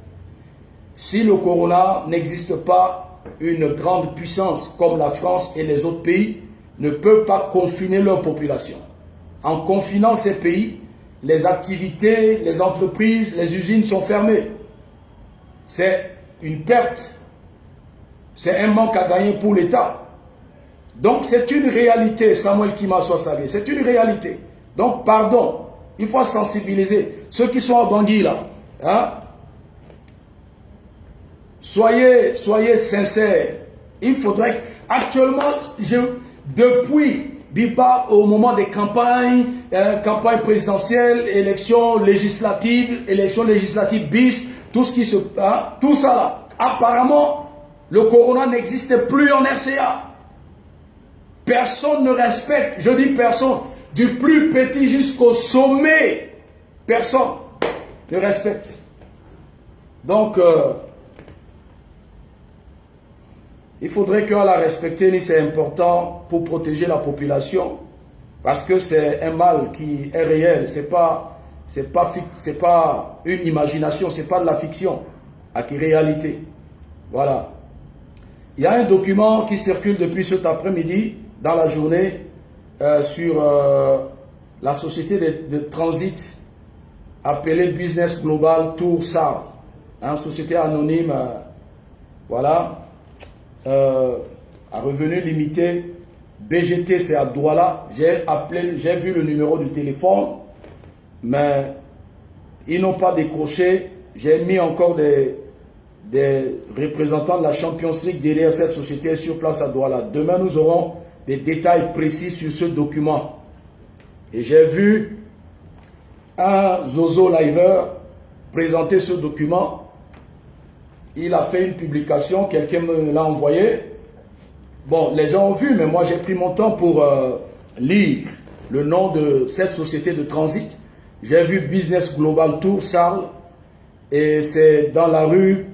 Si le corona n'existe pas, une grande puissance comme la France et les autres pays ne peut pas confiner leur population. En confinant ces pays, les activités, les entreprises, les usines sont fermées. C'est une perte. C'est un manque à gagner pour l'État. Donc c'est une réalité, Samuel Kima Soissabé, c'est une réalité. Donc pardon, il faut sensibiliser ceux qui sont à Bangui là. Hein? Soyez sincères. Il faudrait que, actuellement, depuis Biba, au moment des campagnes, campagne présidentielle, élections législatives bis, tout ce qui se passe, tout ça là, apparemment, le corona n'existe plus en RCA. Personne ne respecte, je dis personne, du plus petit jusqu'au sommet, personne ne respecte. Donc, il faudrait qu'on la respecte, c'est important pour protéger la population, parce que c'est un mal qui est réel, c'est pas une imagination, c'est pas de la fiction, avec réalité. Voilà. Il y a un document qui circule depuis cet après-midi, dans la journée, sur la société de transit appelée Business Global Tour SAR, hein, société anonyme, voilà. À revenu limité, BGT c'est à Douala. J'ai vu le numéro du téléphone, mais ils n'ont pas décroché. J'ai mis encore des représentants de la Champions League derrière cette société sur place à Douala. Demain nous aurons des détails précis sur ce document. Et j'ai vu un Zozo Liver présenter ce document. Il a fait une publication, quelqu'un me l'a envoyé. Bon, les gens ont vu, mais moi j'ai pris mon temps pour lire le nom de cette société de transit. J'ai vu Business Global Tour, Sarl, et c'est dans la rue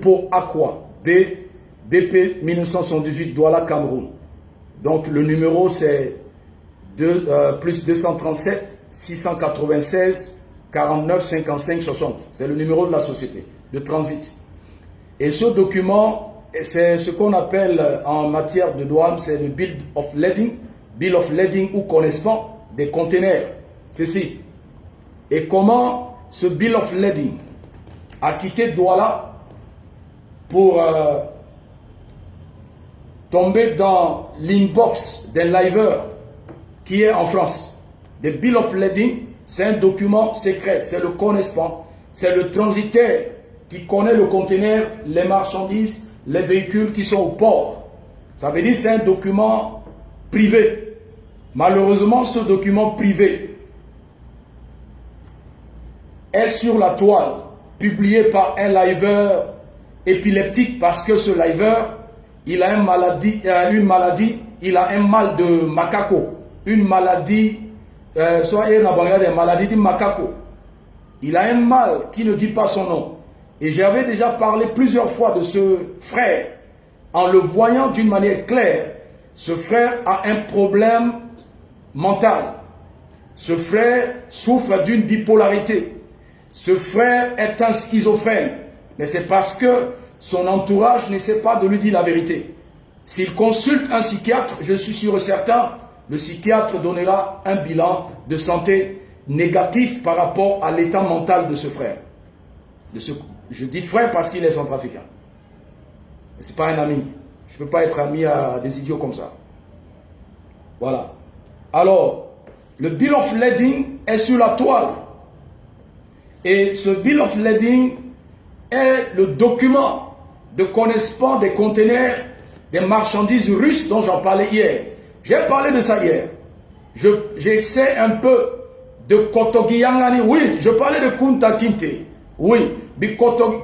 Po Aqua, BP 1978, Douala, Cameroun. Donc le numéro c'est plus 237 696 49 55 60. C'est le numéro de la société de transit. Et ce document, c'est ce qu'on appelle en matière de douane, c'est le Bill of Lading ou connaissement des conteneurs. Ceci. Et comment ce Bill of Lading a quitté Douala pour tomber dans l'inbox d'un liver qui est en France. Le Bill of Lading, c'est un document secret, c'est le connaissement, c'est le transitaire qui connaît le conteneur, les marchandises, les véhicules qui sont au port. Ça veut dire que c'est un document privé. Malheureusement, ce document privé est sur la toile, publié par un liver épileptique, parce que ce liver, il a une maladie, il a un mal de macaco, une maladie, soit une maladie de macaco. Il a un mal qui ne dit pas son nom. Et j'avais déjà parlé plusieurs fois de ce frère. En le voyant d'une manière claire, ce frère a un problème mental. Ce frère souffre d'une bipolarité. Ce frère est un schizophrène. Mais c'est parce que son entourage n'essaie pas de lui dire la vérité. S'il consulte un psychiatre, je suis sûr et certain, le psychiatre donnera un bilan de santé négatif par rapport à l'état mental de ce frère. Je dis frère parce qu'il est centrafricain. Ce n'est pas un ami. Je ne peux pas être ami à des idiots comme ça. Voilà. Alors, le Bill of Lading est sur la toile. Et ce Bill of Lading est le document de connaissance des conteneurs, des marchandises russes dont j'en parlais hier. J'ai parlé de ça hier. J'essaie un peu de Kotogiyangani. Oui, je parlais de Kunta Kinte. Oui,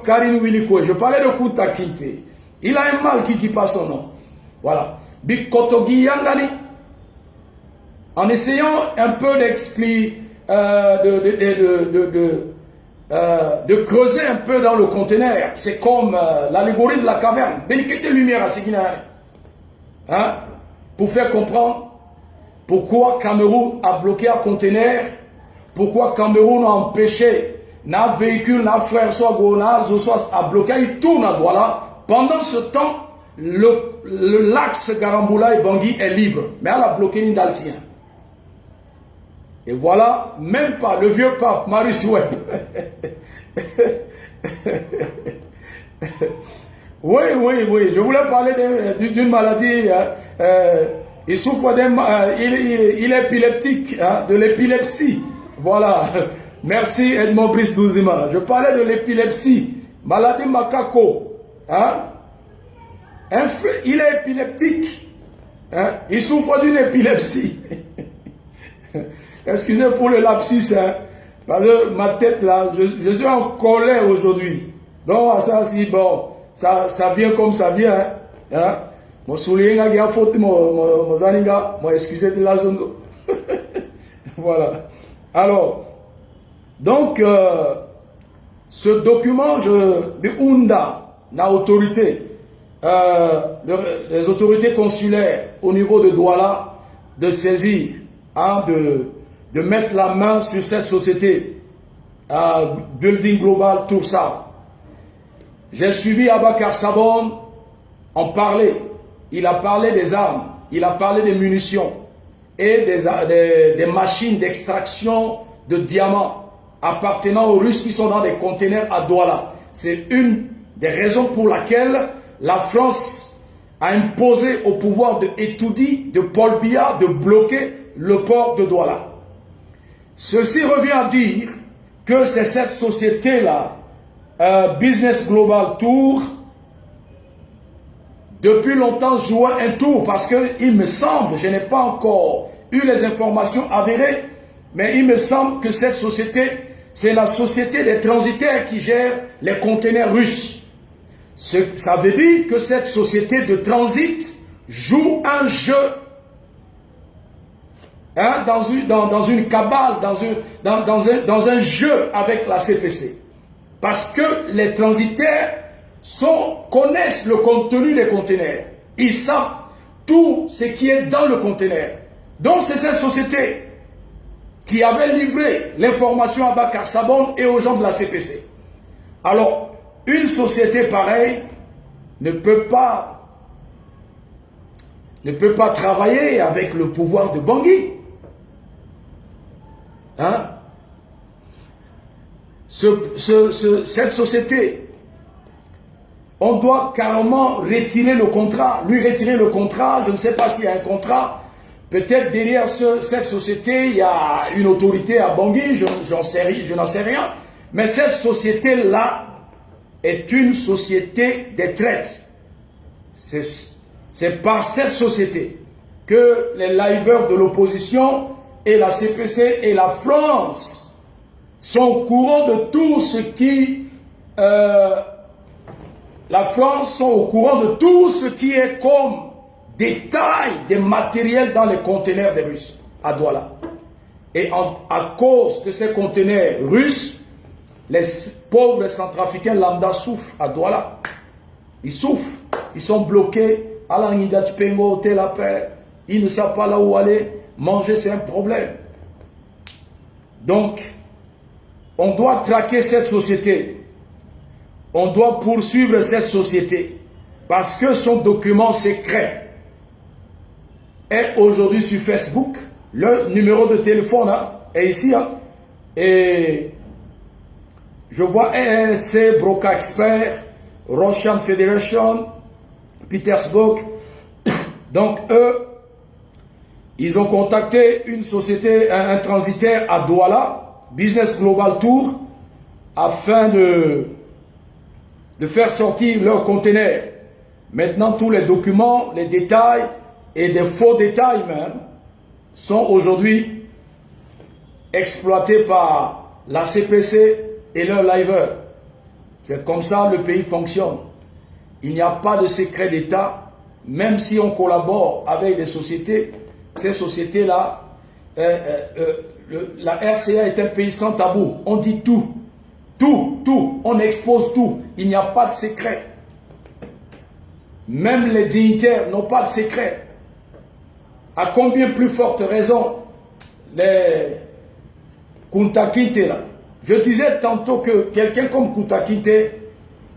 Karin Wilikwe. Je parlais de Kunta Kinte. Il a un mal qui ne dit pas son nom. Voilà. Bikotogiyangani. En essayant un peu d'expliquer, de creuser un peu dans le conteneur. C'est comme l'allégorie de la caverne. Bénéquité lumière à Séguina. Hein? Pour faire comprendre pourquoi Cameroun a bloqué un conteneur, pourquoi Cameroun a empêché un véhicule, un frère, soit à bloquer tout na Douala. Pendant ce temps, l'axe Garambula et Bangui est libre. Mais elle a bloqué Nidaltien. Et voilà, même pas le vieux pape, Marius Webb. Oui, je voulais parler d'une maladie. Il souffre il est épileptique, hein, de l'épilepsie. Voilà. Merci Edmond Brice Douzima. Je parlais de l'épilepsie. Maladie macaco. Hein? Il est épileptique. Hein? Il souffre d'une épilepsie. Excusez pour le lapsus, hein, parce que ma tête là, je suis en colère aujourd'hui. Donc ça, si bon, ça vient comme ça vient. Hein. Mon soulier a faute, mon zaninga, moi excusez de la zone. Voilà. Alors, donc, ce document, la autorité, les autorités consulaires au niveau de Douala, de saisir, hein, de mettre la main sur cette société, Building Global Toursa. J'ai suivi Abakar Sabon en parler. Il a parlé des armes, il a parlé des munitions et des machines d'extraction de diamants appartenant aux Russes qui sont dans des conteneurs à Douala. C'est une des raisons pour laquelle la France a imposé au pouvoir de Etoudi, de Paul Biya, de bloquer le port de Douala. Ceci revient à dire que c'est cette société-là, Business Global Tour, depuis longtemps jouait un tour parce qu'il me semble, je n'ai pas encore eu les informations avérées, mais il me semble que cette société, c'est la société des transitaires qui gère les conteneurs russes. Ça veut dire que cette société de transit joue un jeu, hein, dans une cabale, dans un jeu avec la CPC. Parce que les transitaires connaissent le contenu des conteneurs. Ils savent tout ce qui est dans le conteneur. Donc c'est cette société qui avait livré l'information à Bakar Sabon et aux gens de la CPC. Alors, une société pareille ne peut pas travailler avec le pouvoir de Bangui. Hein? Cette société, on doit carrément retirer le contrat, lui retirer le contrat. Je ne sais pas s'il y a un contrat. Peut-être derrière cette société, il y a une autorité à Bangui, je n'en sais rien. Mais cette société-là est une société des traites. C'est par cette société que les liveurs de l'opposition et la CPC et la France sont au courant de tout ce qui... la France sont au courant de tout ce qui est comme détail des matériels dans les conteneurs des Russes à Douala. Et à cause de ces conteneurs russes, les pauvres centrafricains lambda souffrent à Douala. Ils souffrent. Ils sont bloqués. Ils ne savent pas là où aller. Manger, c'est un problème. Donc, on doit traquer cette société. On doit poursuivre cette société. Parce que son document secret est aujourd'hui sur Facebook. Le numéro de téléphone hein, est ici. Hein, et je vois NLC, Broca Expert, Russian Federation, Petersburg. Donc eux, ils ont contacté une société, un transitaire à Douala, Business Global Tour, afin de de faire sortir leur conteneur. Maintenant, tous les documents, les détails et des faux détails même sont aujourd'hui exploités par la CPC et leurs liveurs. C'est comme ça que le pays fonctionne. Il n'y a pas de secret d'État, même si on collabore avec des sociétés. Ces sociétés-là, la RCA est un pays sans tabou. On dit tout, tout, on expose tout. Il n'y a pas de secret. Même les dignitaires n'ont pas de secret. À combien plus forte raison les Kunta Kinte là. Je disais tantôt que quelqu'un comme Kunta Kinte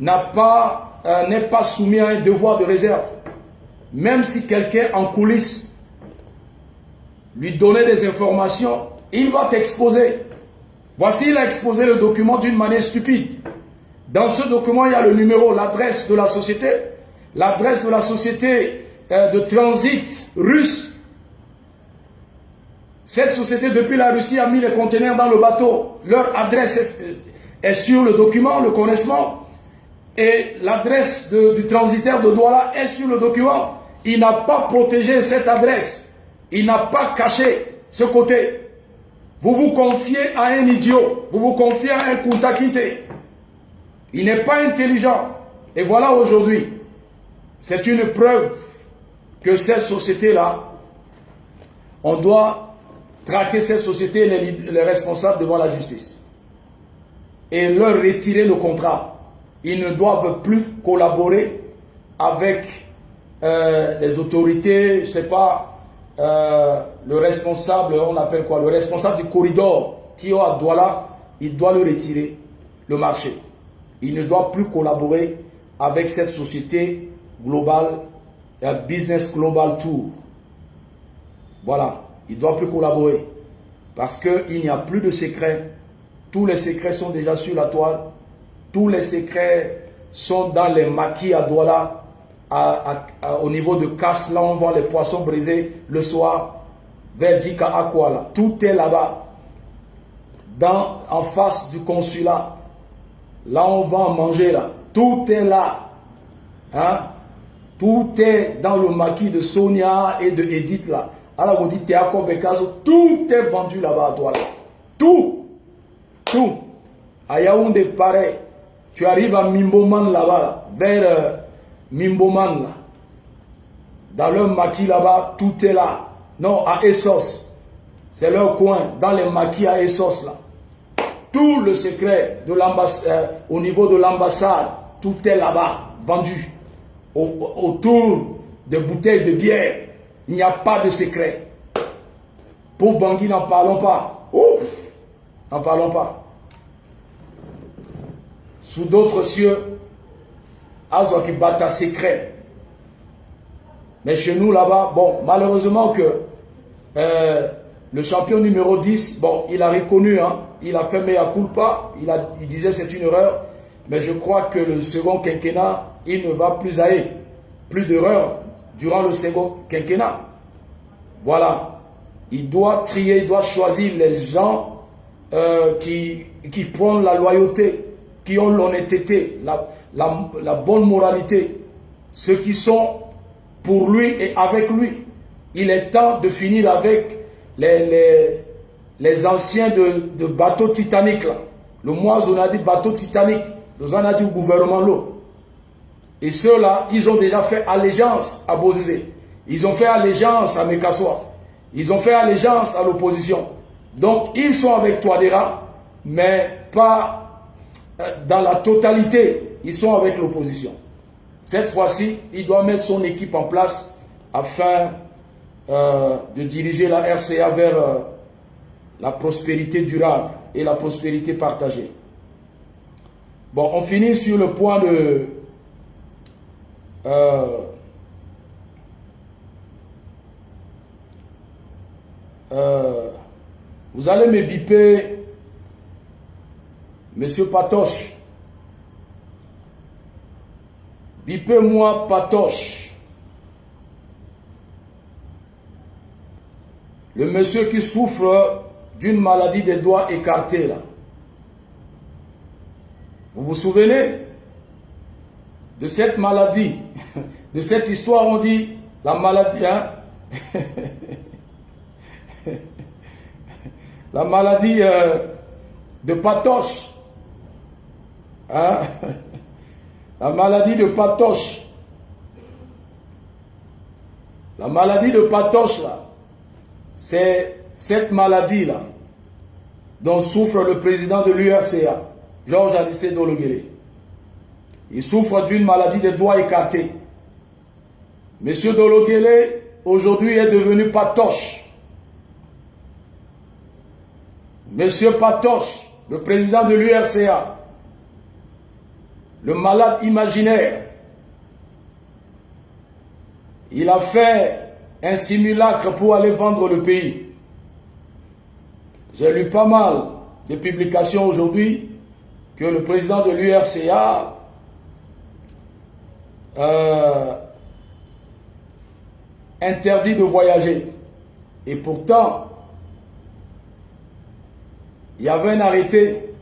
n'est pas soumis à un devoir de réserve. Même si quelqu'un en coulisses lui donnait des informations, il va t'exposer. Voici, il a exposé le document d'une manière stupide. Dans ce document, il y a le numéro, l'adresse de la société de transit russe. Cette société, depuis la Russie, a mis les conteneurs dans le bateau. Leur adresse est sur le document, le connaissement. Et l'adresse du transitaire de Douala est sur le document. Il n'a pas protégé cette adresse. Il n'a pas caché ce côté. Vous vous confiez à un idiot. Vous vous confiez à un Kunta Kinte. Il n'est pas intelligent. Et voilà aujourd'hui. C'est une preuve que cette société-là, on doit traquer cette société et les responsables devant la justice. Et leur retirer le contrat. Ils ne doivent plus collaborer avec les autorités, je ne sais pas, le responsable, on appelle quoi, le responsable du corridor qui est à Douala, il doit le retirer, le marché. Il ne doit plus collaborer avec cette société globale, Business Global Tour. Voilà, il ne doit plus collaborer. Parce qu'il n'y a plus de secrets. Tous les secrets sont déjà sur la toile. Tous les secrets sont dans les maquis à Douala, au niveau de Casse, là on vend les poissons brisés le soir, vers Dika Aquala. Tout est là-bas, en face du consulat. Là on va manger là. Tout est là. Hein? Tout est dans le maquis de Sonia et de Edith là. Alors on dit Théako Bekazo, tout est vendu là-bas à Douala. Tout. À Yaoundé pareil. Tu arrives à Mimboman là-bas, vers Mimboman là. Dans leur maquis là-bas, tout est là. Non, à Essos. C'est leur coin, dans les maquis à Essos là. Tout le secret de au niveau de l'ambassade, tout est là-bas, vendu. Autour des bouteilles de bière, il n'y a pas de secret. Pour Bangui, n'en parlons pas. Ouf, n'en parlons pas. Sous d'autres cieux, Azoki Bata secret. Mais chez nous là-bas, bon, malheureusement que le champion numéro 10, bon, il a reconnu, hein, il a fait mea culpa, il disait c'est une erreur, mais je crois que le second quinquennat, il ne va plus aller. Plus d'erreurs durant le second quinquennat. Voilà. Il doit trier, il doit choisir les gens qui prônent la loyauté, qui ont l'honnêteté, la bonne moralité, ceux qui sont pour lui et avec lui. Il est temps de finir avec les anciens de bateaux Titanic là. Le mois on a dit bateau Titanic, nous en a dit au gouvernement l'eau. Et ceux-là, ils ont déjà fait allégeance à Bozizé. Ils ont fait allégeance à Mekassoa. Ils ont fait allégeance à l'opposition. Donc, ils sont avec Touadéra, mais pas dans la totalité. Ils sont avec l'opposition. Cette fois-ci, il doit mettre son équipe en place afin de diriger la RCA vers la prospérité durable et la prospérité partagée. Bon, on finit sur le point de... vous allez me biper, Monsieur Patoche. Bipez-moi Patoche. Le monsieur qui souffre d'une maladie des doigts écartés là. Vous vous souvenez? de cette maladie, de cette histoire, on dit la maladie, hein? La maladie de Patoche. Hein? La maladie de Patoche. La maladie de Patoche, là, c'est cette maladie-là dont souffre le président de l'URCA, Georges Anissé Dologuélé. Il souffre d'une maladie des doigts écartés. Monsieur Dologuélé, aujourd'hui, est devenu Patoche. Monsieur Patoche, le président de l'URCA, le malade imaginaire, il a fait un simulacre pour aller vendre le pays. J'ai lu pas mal de publications aujourd'hui que le président de l'URCA interdit de voyager. Et pourtant, il y avait un arrêté,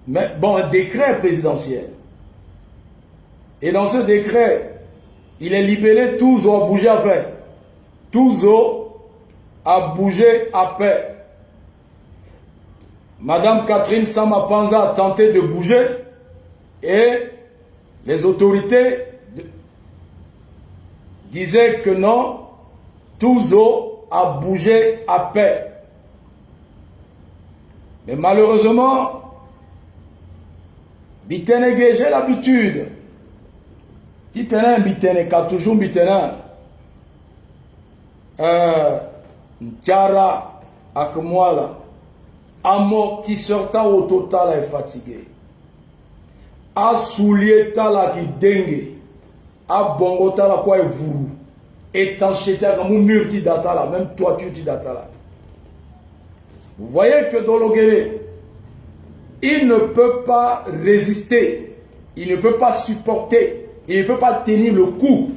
mais bon, un décret présidentiel. Et dans ce décret, il est libellé tous à bouger à paix. Tous à bouger à paix. Madame Catherine Samapanza a tenté de bouger et les autorités disaient que non, tous à bouger à paix. Mais malheureusement, Bitenege, j'ai l'habitude. Titene Bitene, toujours Bitene. Tiara, avec moi là. Amortisseur ta au total est fatigué. A soulier ta la qui dengue. A bongo ta la quoi est vourou. Étanchété comme un mur ti data là, même toiture ti data là. Vous voyez que Dologuélé, il ne peut pas résister, il ne peut pas supporter, il ne peut pas tenir le coup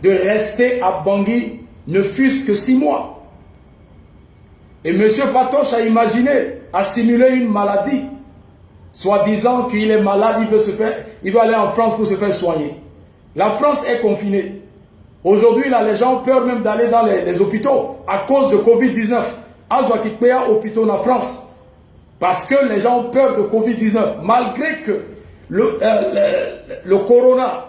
de rester à Bangui, ne fût-ce que 6 mois. Et M. Patoche a imaginé, a simulé une maladie, soi-disant qu'il est malade, il veut aller en France pour se faire soigner. La France est confinée. Aujourd'hui, là, les gens ont peur même d'aller dans les hôpitaux à cause de Covid-19. Azouakikpea hôpitaux en France. Parce que les gens ont peur de Covid-19. Malgré que le corona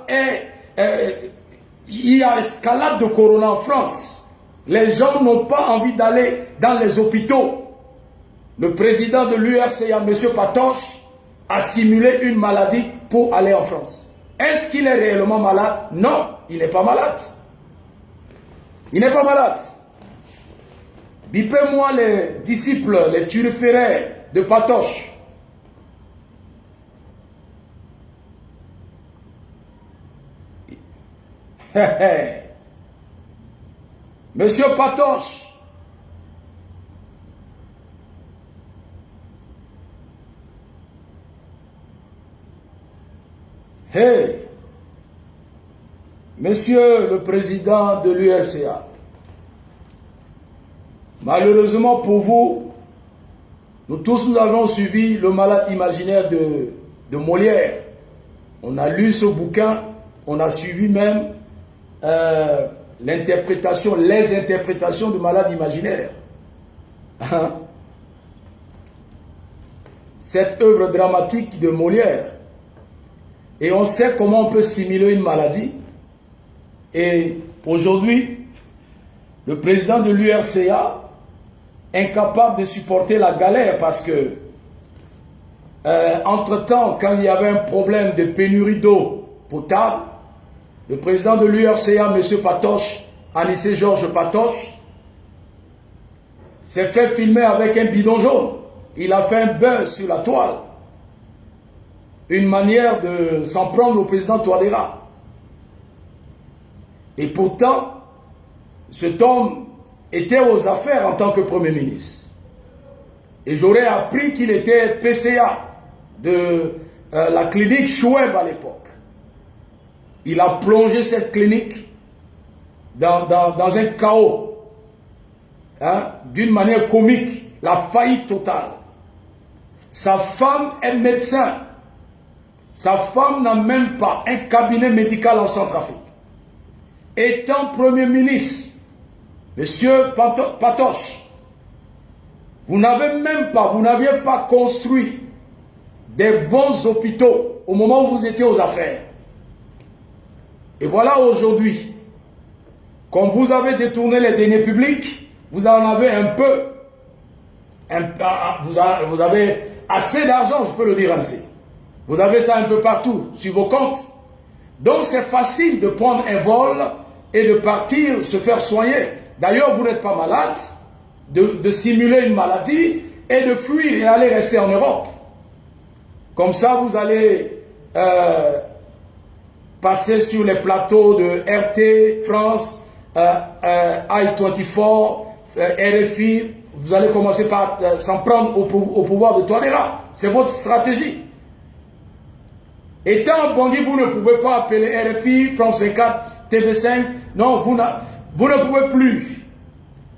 il y a escalade de corona en France. Les gens n'ont pas envie d'aller dans les hôpitaux. Le président de l'URCA, M. Patoche, a simulé une maladie pour aller en France. Est-ce qu'il est réellement malade? Non, il n'est pas malade. Il n'est pas malade. Bipez-moi les disciples, les turiféraires de Patoche. Monsieur Patoche, hey, Monsieur le président de l'URCA, malheureusement pour vous, nous tous nous avons suivi le malade imaginaire de Molière. On a lu ce bouquin, on a suivi même les interprétations du malade imaginaire. Cette œuvre dramatique de Molière. Et on sait comment on peut simuler une maladie. Et aujourd'hui, le président de l'URCA, incapable de supporter la galère parce que, entre-temps, quand il y avait un problème de pénurie d'eau potable, le président de l'URCA, M. Patoche, Anissé Georges Patoche, s'est fait filmer avec un bidon jaune. Il a fait un buzz sur la toile. Une manière de s'en prendre au président Touadéra. Et pourtant, cet homme était aux affaires en tant que Premier ministre. Et j'aurais appris qu'il était PCA de la clinique Choueb à l'époque. Il a plongé cette clinique dans un chaos, hein, d'une manière comique, la faillite totale. Sa femme est médecin. Sa femme n'a même pas un cabinet médical en Centrafrique. Étant Premier ministre, Monsieur Patoche, vous n'aviez pas construit des bons hôpitaux au moment où vous étiez aux affaires. Et voilà aujourd'hui, comme vous avez détourné les deniers publics, vous en avez un peu, vous avez assez d'argent, je peux le dire ainsi. Vous avez ça un peu partout, sur vos comptes. Donc c'est facile de prendre un vol et de partir se faire soigner. D'ailleurs, vous n'êtes pas malade, de simuler une maladie et de fuir et aller rester en Europe. Comme ça, vous allez passer sur les plateaux de RT, France, I24, RFI. Vous allez commencer par s'en prendre au pouvoir de Touadéra. C'est votre stratégie. Étant Bangui, vous ne pouvez pas appeler RFI, France 24, TV5. Non, vous ne pouvez plus.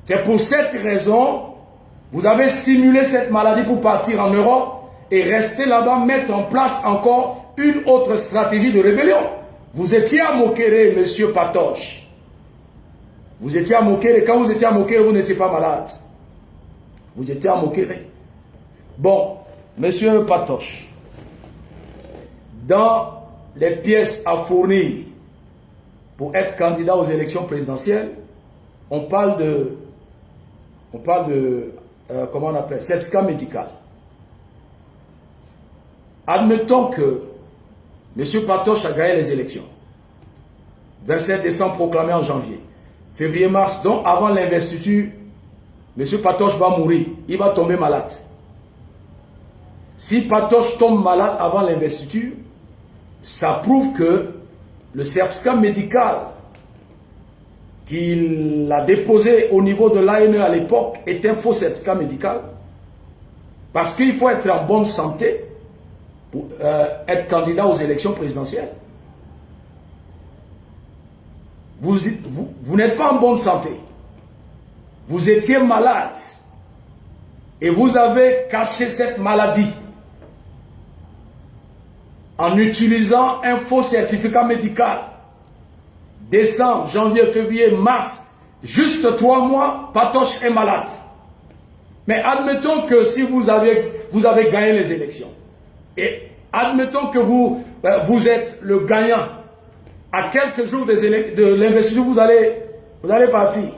C'est pour cette raison, vous avez simulé cette maladie pour partir en Europe et rester là-bas, mettre en place encore une autre stratégie de rébellion. Vous étiez à Mokere, monsieur Patoche. Vous étiez à Mokere. Quand vous étiez à Mokere, vous n'étiez pas malade. Vous étiez à Mokere. Bon, monsieur Patoche, dans les pièces à fournir pour être candidat aux élections présidentielles, on parle de comment on appelle, certificat médical. Admettons que M. Patoche a gagné les élections. 27 décembre proclamé en janvier. Février-mars, donc avant l'investiture, M. Patoche va mourir. Il va tomber malade. Si Patoche tombe malade avant l'investiture, ça prouve que le certificat médical qu'il a déposé au niveau de l'ANE à l'époque est un faux certificat médical. Parce qu'il faut être en bonne santé pour être candidat aux élections présidentielles. Vous n'êtes pas en bonne santé. Vous étiez malade. Et vous avez caché cette maladie en utilisant un faux certificat médical. Décembre, janvier, février, mars, juste 3 mois, Patoche est malade. Mais admettons que si vous avez gagné les élections, et admettons que vous êtes le gagnant, à quelques jours de l'investiture, vous allez partir.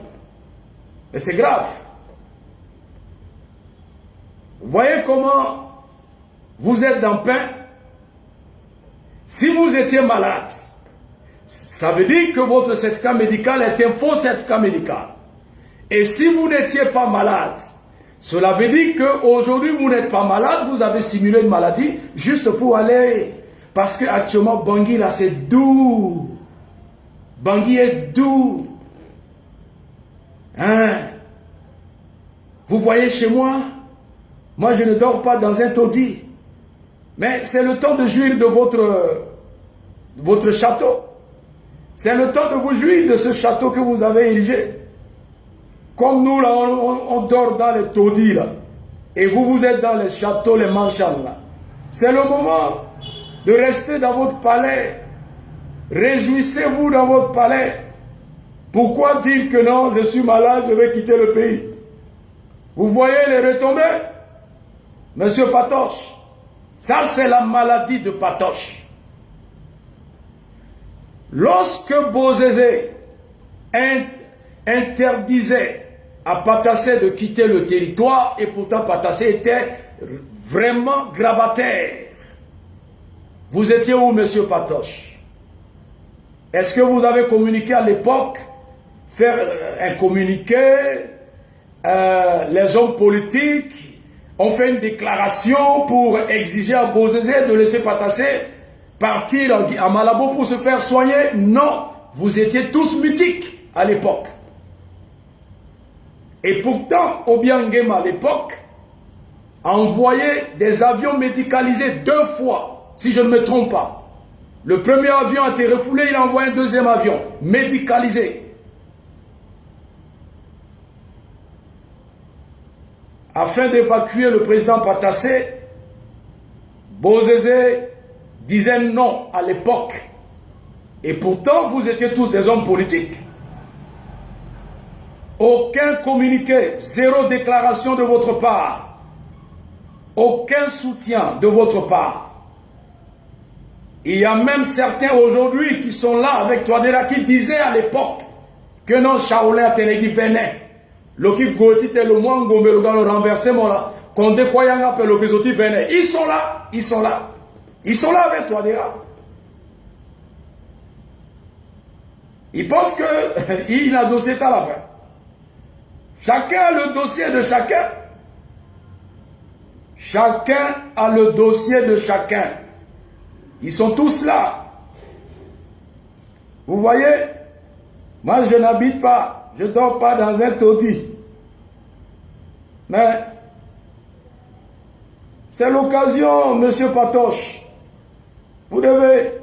Mais c'est grave. Vous voyez comment vous êtes dans le pain? Si vous étiez malade, ça veut dire que votre certificat médical est un faux certificat médical. Et si vous n'étiez pas malade, cela veut dire qu'aujourd'hui vous n'êtes pas malade, vous avez simulé une maladie juste pour aller. Parce qu'actuellement, Bangui là c'est doux. Bangui est doux. Hein? Vous voyez chez moi, moi je ne dors pas dans un taudis. Mais c'est le temps de jouir de votre château. C'est le temps de vous jouir de ce château que vous avez érigé. Comme nous, là, on dort dans les taudis, là. Et vous êtes dans les châteaux, les manchans, là. C'est le moment de rester dans votre palais. Réjouissez-vous dans votre palais. Pourquoi dire que non, je suis malade, je vais quitter le pays? Vous voyez les retombées? Monsieur Patoche, ça c'est la maladie de Patoche. Lorsque Bozézé interdisait à Patassé de quitter le territoire, et pourtant Patassé était vraiment grabataire, vous étiez où, monsieur Patoche? Est-ce que vous avez communiqué à l'époque, faire un communiqué, les hommes politiques ont fait une déclaration pour exiger à Bozézé de laisser Patassé partir à Malabo pour se faire soigner? Non, vous étiez tous mythiques à l'époque. Et pourtant, Obiangema à l'époque a envoyé des avions médicalisés 2 fois, si je ne me trompe pas. Le premier avion a été refoulé, il a envoyé un deuxième avion médicalisé. Afin d'évacuer le président Patassé, Bozézé disait non à l'époque. Et pourtant, vous étiez tous des hommes politiques. Aucun communiqué, zéro déclaration de votre part. Aucun soutien de votre part. Il y a même certains aujourd'hui qui sont là avec Touadéra qui disaient à l'époque que non, Shaolin Atenegi venait. Loki Goti te le moins gombe le gars renversé moi là. Condé Kwayanga pe le Bizoti venait. Ils sont là, ils sont là. Ils sont là avec Touadéra. Ils pensent qu'il a dossier à la fin. Chacun a le dossier de chacun. Chacun a le dossier de chacun. Ils sont tous là. Vous voyez, moi je n'habite pas, je ne dors pas dans un taudis. Mais c'est l'occasion, monsieur Patoche. Vous devez,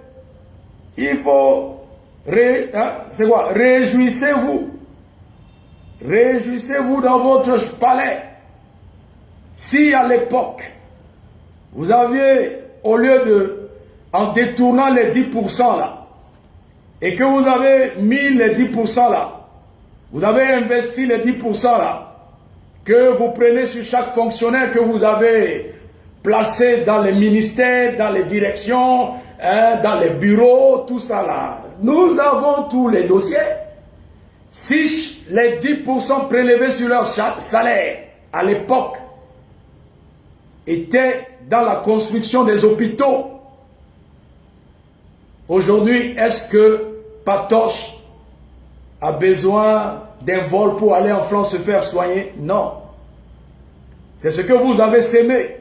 il faut, c'est quoi? Réjouissez-vous. Réjouissez-vous dans votre palais. Si à l'époque, vous aviez, au lieu de, en détournant les 10% là, et que vous avez mis les 10% là, vous avez investi les 10% là, que vous prenez sur chaque fonctionnaire que vous avez placé dans les ministères, dans les directions, dans les bureaux, tout ça là. Nous avons tous les dossiers. Si les 10% prélevés sur leur salaire à l'époque étaient dans la construction des hôpitaux, aujourd'hui, est-ce que Patoche a besoin d'un vol pour aller en France se faire soigner? Non. C'est ce que vous avez sémé.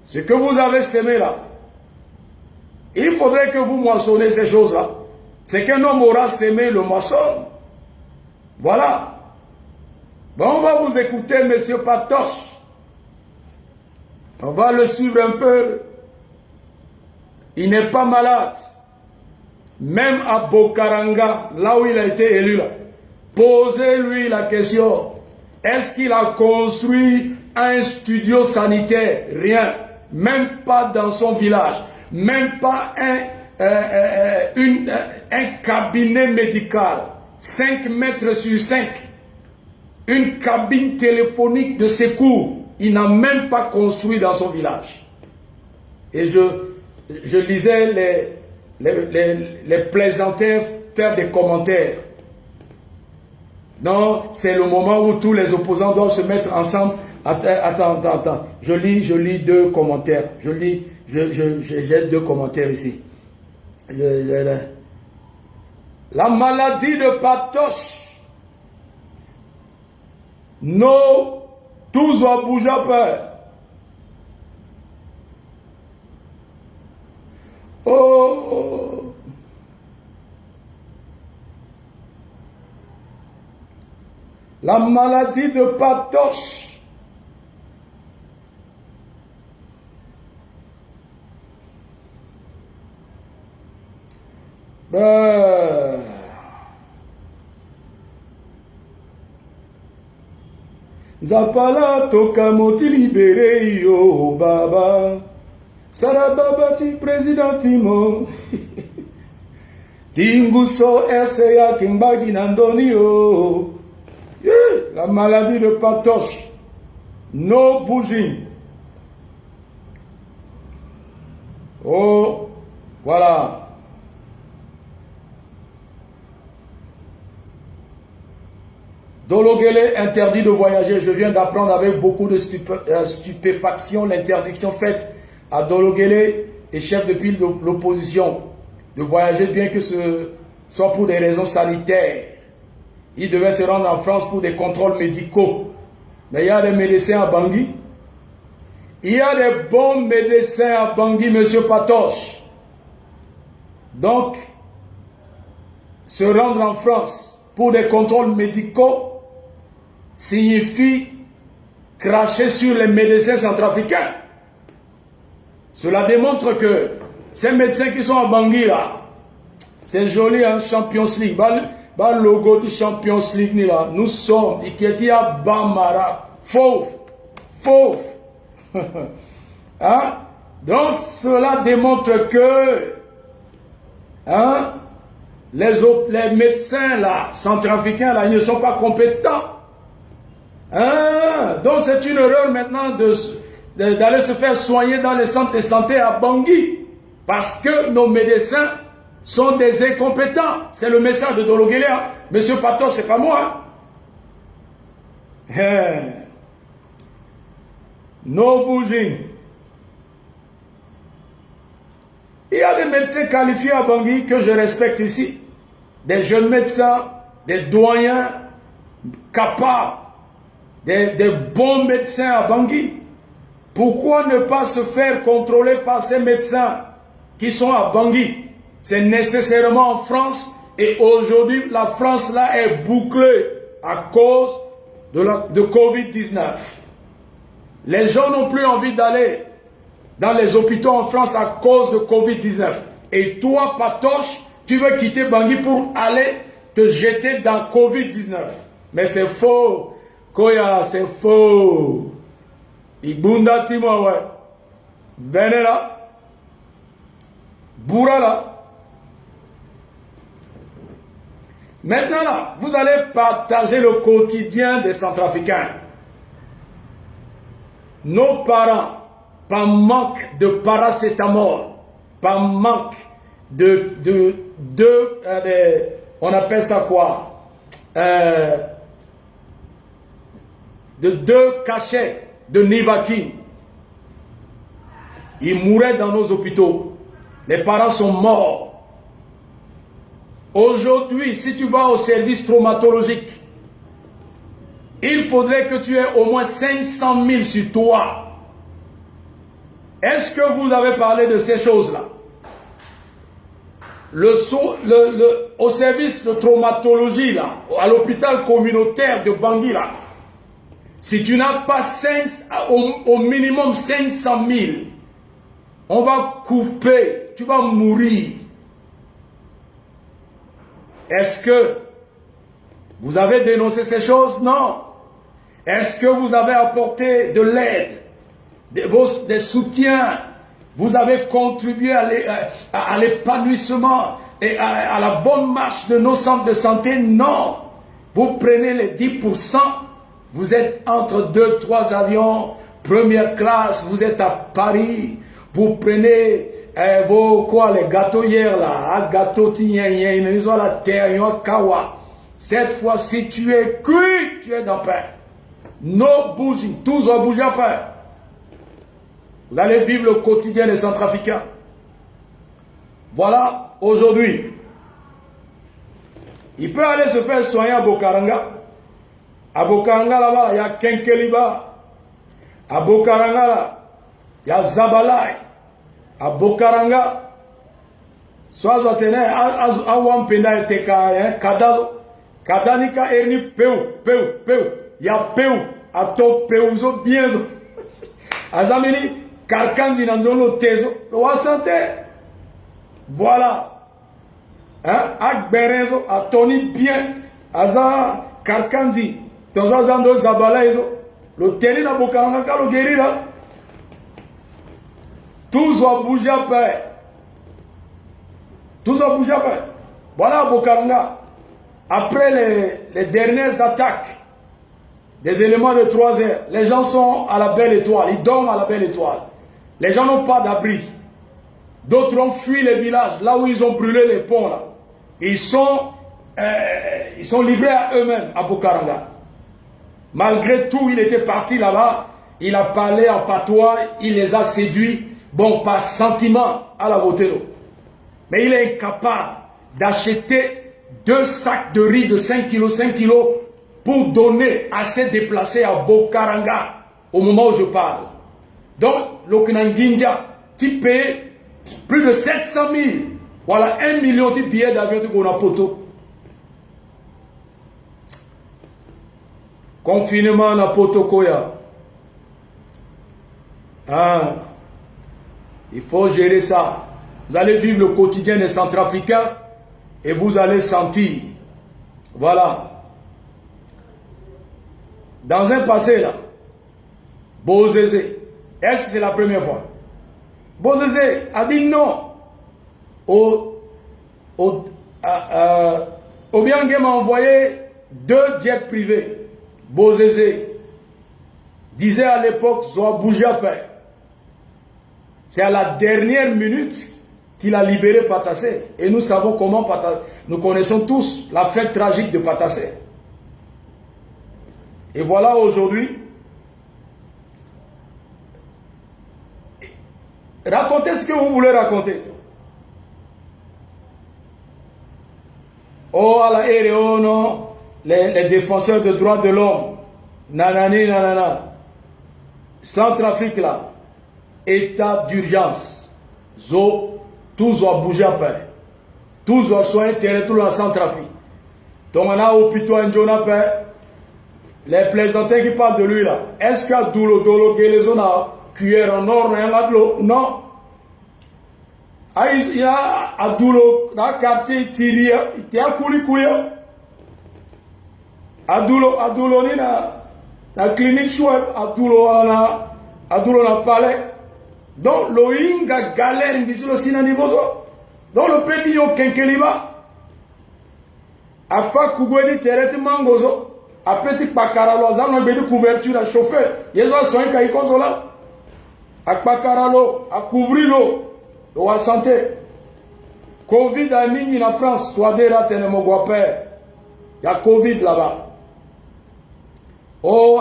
Ce que vous avez sémé là. Il faudrait que vous moissonnez ces choses-là. C'est qu'un homme aura sémé le moisson. Voilà. Bon, on va vous écouter, monsieur Patoche. On va le suivre un peu. Il n'est pas malade. Même à Bokaranga, là où il a été élu, là, posez-lui la question. Est-ce qu'il a construit un studio sanitaire? Rien. Même pas dans son village. Même pas un cabinet médical. 5 mètres sur 5. Une cabine téléphonique de secours. Il n'a même pas construit dans son village. Et je lisais les plaisantins faire des commentaires. Non, c'est le moment où tous les opposants doivent se mettre ensemble. Attends. Je lis 2 commentaires. J'ai 2 commentaires ici. La maladie de Patoche. Non, tous ont bougé peur. Oh. La maladie de Patoche. Zapala toka moti libéré yo baba. Sarababati président Timo. Tinguso RCA Kimbagi Nandoni yo. La maladie de Patoche. No bouging. Oh, voilà. Dologele interdit de voyager. Je viens d'apprendre avec beaucoup de stupéfaction l'interdiction faite à Dologele et chef de pile de l'opposition de voyager, bien que ce soit pour des raisons sanitaires. Il devait se rendre en France pour des contrôles médicaux. Mais il y a des médecins à Bangui. Il y a des bons médecins à Bangui, monsieur Patoche. Donc, se rendre en France pour des contrôles médicaux signifie cracher sur les médecins centrafricains. Cela démontre que ces médecins qui sont à Bangui là, c'est joli, hein, Champions League. Bah, le logo du Champions League là, nous sommes, Iketia Bamara, fauve. Hein? Donc cela démontre que hein, les médecins là, centrafricains là, ils ne sont pas compétents. Hein? Donc c'est une erreur maintenant d'aller se faire soigner dans les centres de santé à Bangui. Parce que nos médecins sont des incompétents. C'est le message de Dologuélé. Hein? Monsieur Pato, c'est pas moi. Hein? No bouging. Il y a des médecins qualifiés à Bangui que je respecte ici. Des jeunes médecins, des doyens capables, des bons médecins à Bangui. Pourquoi ne pas se faire contrôler par ces médecins qui sont à Bangui? C'est nécessairement en France. Et aujourd'hui, la France là est bouclée à cause de Covid-19. Les gens n'ont plus envie d'aller dans les hôpitaux en France à cause de Covid-19. Et toi, Patoche, tu veux quitter Bangui pour aller te jeter dans Covid-19. Mais c'est faux. Koya, c'est faux. Ibunda Timo, ouais. Venez là. Boura là. Maintenant là, vous allez partager le quotidien des Centrafricains. Nos parents, par manque de paracétamol, par manque on appelle ça quoi, de 2 cachets de Nivaquine, ils mouraient dans nos hôpitaux. Les parents sont morts. Aujourd'hui, si tu vas au service traumatologique, il faudrait que tu aies au moins 500 000 sur toi. Est-ce que vous avez parlé de ces choses-là? Au service de traumatologie, là, à l'hôpital communautaire de Bangui, là, si tu n'as pas au minimum 500 000, on va couper, tu vas mourir. Est-ce que vous avez dénoncé ces choses? Non. Est-ce que vous avez apporté de l'aide, des soutiens? Vous avez contribué à l'épanouissement et à la bonne marche de nos centres de santé? Non. Vous prenez les 10%, vous êtes entre 2-3 avions, première classe, vous êtes à Paris, vous prenez les gâteaux hier là, gâteaux ils ont la terre, ils ont kawa. Cette fois-ci, tu es cuit, tu es dans paix. No bouging, tous ont bougé en paix. Vous allez vivre le quotidien des Centrafricains. Voilà, aujourd'hui. Il peut aller se faire soigner à Bokaranga. À Bokaranga, là-bas, il y a Kenkeliba. À Bokaranga, là, il y a Zabalai. À Bokaranga, soit j'attendais à Wampenda et Teka, Kadazo. Kadanika erni peu. Il y a peu. À ton peu, bien. Azamini, Karkanzi Nandolo Tezo, le santé. Voilà. Hein? Ak Berezo, à Tony bien. Aza Karkanzi. Tonzo Zando Zabalaïzo. Le terrain à Bokaranga, le guéri là. Tous ont bougé après. Tous ont bougé après. Voilà Bokaranga. Après les dernières attaques des éléments de 3 heures, les gens sont à la belle étoile. Ils dorment à la belle étoile. Les gens n'ont pas d'abri. D'autres ont fui les villages, là où ils ont brûlé les ponts. Là. Ils sont livrés à eux-mêmes à Bokaranga. Malgré tout, il était parti là-bas. Il a parlé en patois. Il les a séduits. Bon, par sentiment à la Votelo. Mais il est incapable d'acheter 2 sacs de riz de 5 kilos pour donner à ces déplacés à Bokaranga au moment où je parle. Donc, l'Oknanginja, tu payes plus de 700 000. Voilà, 1 million de billets d'avion de Gonapoto. Confinement à Potokoya. Ah. Il faut gérer ça. Vous allez vivre le quotidien des Centrafricains et vous allez sentir. Voilà. Dans un passé là, Bozézé, est-ce que c'est la première fois? Bozézé a dit non. Obiangé m'a envoyé 2 jets privés. Bozézé disait à l'époque, Zoa Boujapé. C'est à la dernière minute qu'il a libéré Patassé. Et nous savons comment Patassé. Nous connaissons tous la fête tragique de Patassé. Et voilà aujourd'hui. Racontez ce que vous voulez raconter. Oh, à la ère, oh non, les défenseurs des droits de l'homme. Nanani, nanana. Centrafrique là. État d'urgence. Tous ont bougé après. Tous ont soigné tout la Centrafrique. Donc on a hôpital en Jonapé. Les plaisantins qui parlent de lui là. Est-ce qu'à Doulo, les zones à cuillère en or, non. Il y a à Doulo, dans le quartier Tiri, il y a Kouli. À Doulo, la clinique Choueb, à Doulo, na palais. Donc, l'Oinga galère, il dit aussi dans le niveau. Donc, le petit yon Kenkeliba, à fa Kougouedi, Terete Mangozo. A petit pakaralo azam na bedi couverture à chauffer yezo soin ka ikozo là a pakaralo a couvrir l'eau wa santé Covid a mis en France toi dera tenemo guapé ya Covid là-bas. Oh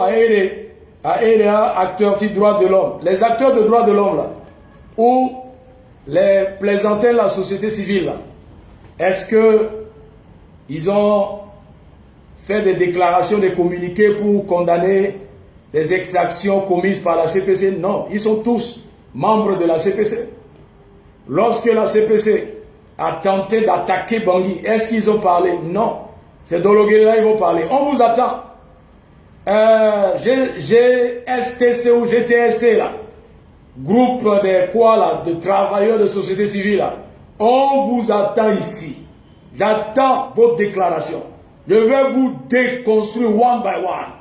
acteurs du droit de l'homme, les acteurs de droits de l'homme là ou les plaisantins de la société civile là, est-ce que ils ont fait des déclarations, des communiqués pour condamner les exactions commises par la CPC? Non, ils sont tous membres de la CPC. Lorsque la CPC a tenté d'attaquer Bangui, est-ce qu'ils ont parlé? Non. C'est Dologué là, ils vont parler. On vous attend. GSTC ou GTSC là, groupe de quoi là, de travailleurs de société civile là. On vous attend ici. J'attends votre déclaration. Je vais vous déconstruire one by one.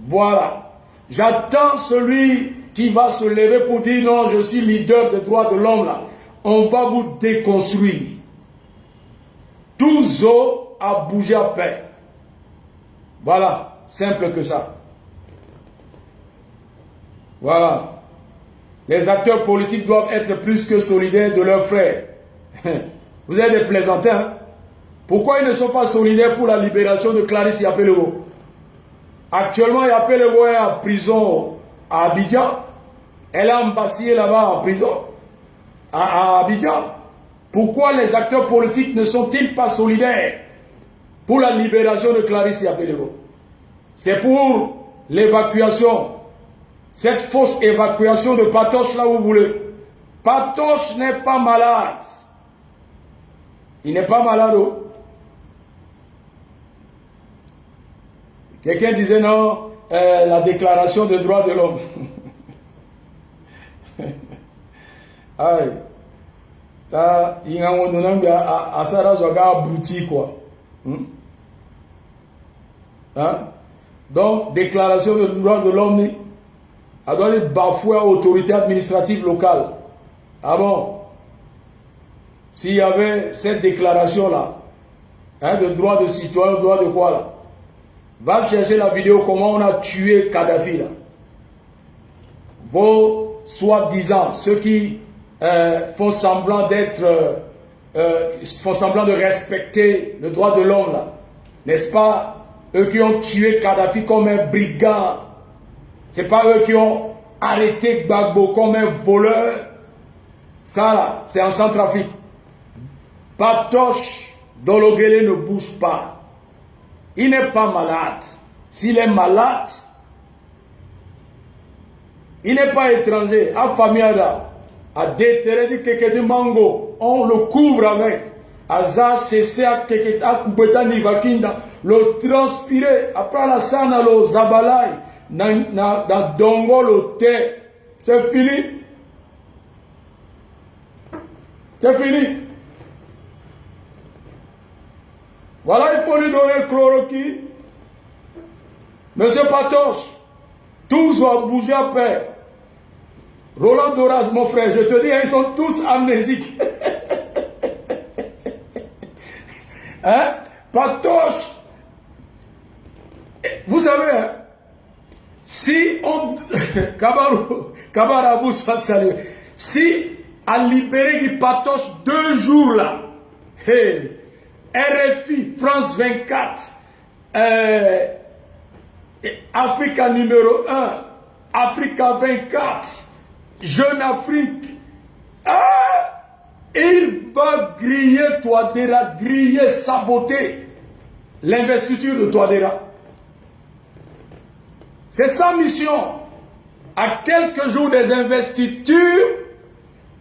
Voilà. J'attends celui qui va se lever pour dire non, je suis leader des droits de l'homme là. On va vous déconstruire. Tous à bouger à paix. Voilà. Simple que ça. Voilà. Les acteurs politiques doivent être plus que solidaires de leurs frères. Vous êtes des plaisantins. Hein? Pourquoi ils ne sont pas solidaires pour la libération de Clarisse Yapelego? Actuellement, Yapelego est en prison à Abidjan. Elle a embassé là-bas en prison à Abidjan. Pourquoi les acteurs politiques ne sont-ils pas solidaires pour la libération de Clarisse Yapelego? C'est pour l'évacuation, cette fausse évacuation de Patoche là où vous voulez. Patoche n'est pas malade. Il n'est pas malade. Oh. Quelqu'un disait non, la déclaration des droits de l'homme. Aïe. Il y a un Asara Zoga abouti quoi. Hein? Donc, déclaration des droits de l'homme, elle doit être bafouée à l'autorité administrative locale. Ah bon? S'il y avait cette déclaration-là, hein, de droit de citoyen, de droit de quoi là? Va chercher la vidéo comment on a tué Kadhafi là. Vos soi-disant, ceux qui font semblant d'être, font semblant de respecter le droit de l'homme là, n'est-ce pas? Eux qui ont tué Kadhafi comme un brigand, c'est pas eux qui ont arrêté Gbagbo comme un voleur. Ça là, c'est en Centrafrique. Patoche Dologuele ne bouge pas. Il n'est pas malade. S'il est malade, il n'est pas étranger. À Famiada, à déterrer du keke de mango, on le couvre avec. Aza cessé à keke à kubeta ni vakinda, le transpirer. Après la sana le zabalai, dans dongo le thé. C'est fini. C'est fini. Voilà, il faut lui donner le chloroquine. Monsieur Patoche, tous ont bougé à paix. Roland Doras, mon frère, je te dis, ils sont tous amnésiques. Hein? Patoche. Vous savez, hein, si on... Kabarabou soit salué. Si à libérer qui Patoche 2 jours là, hey, RFI, France 24, Africa numéro 1, Africa 24, Jeune Afrique, il va griller Touadéra, griller, saboter l'investiture de Touadéra. C'est sa mission. À quelques jours des investitures,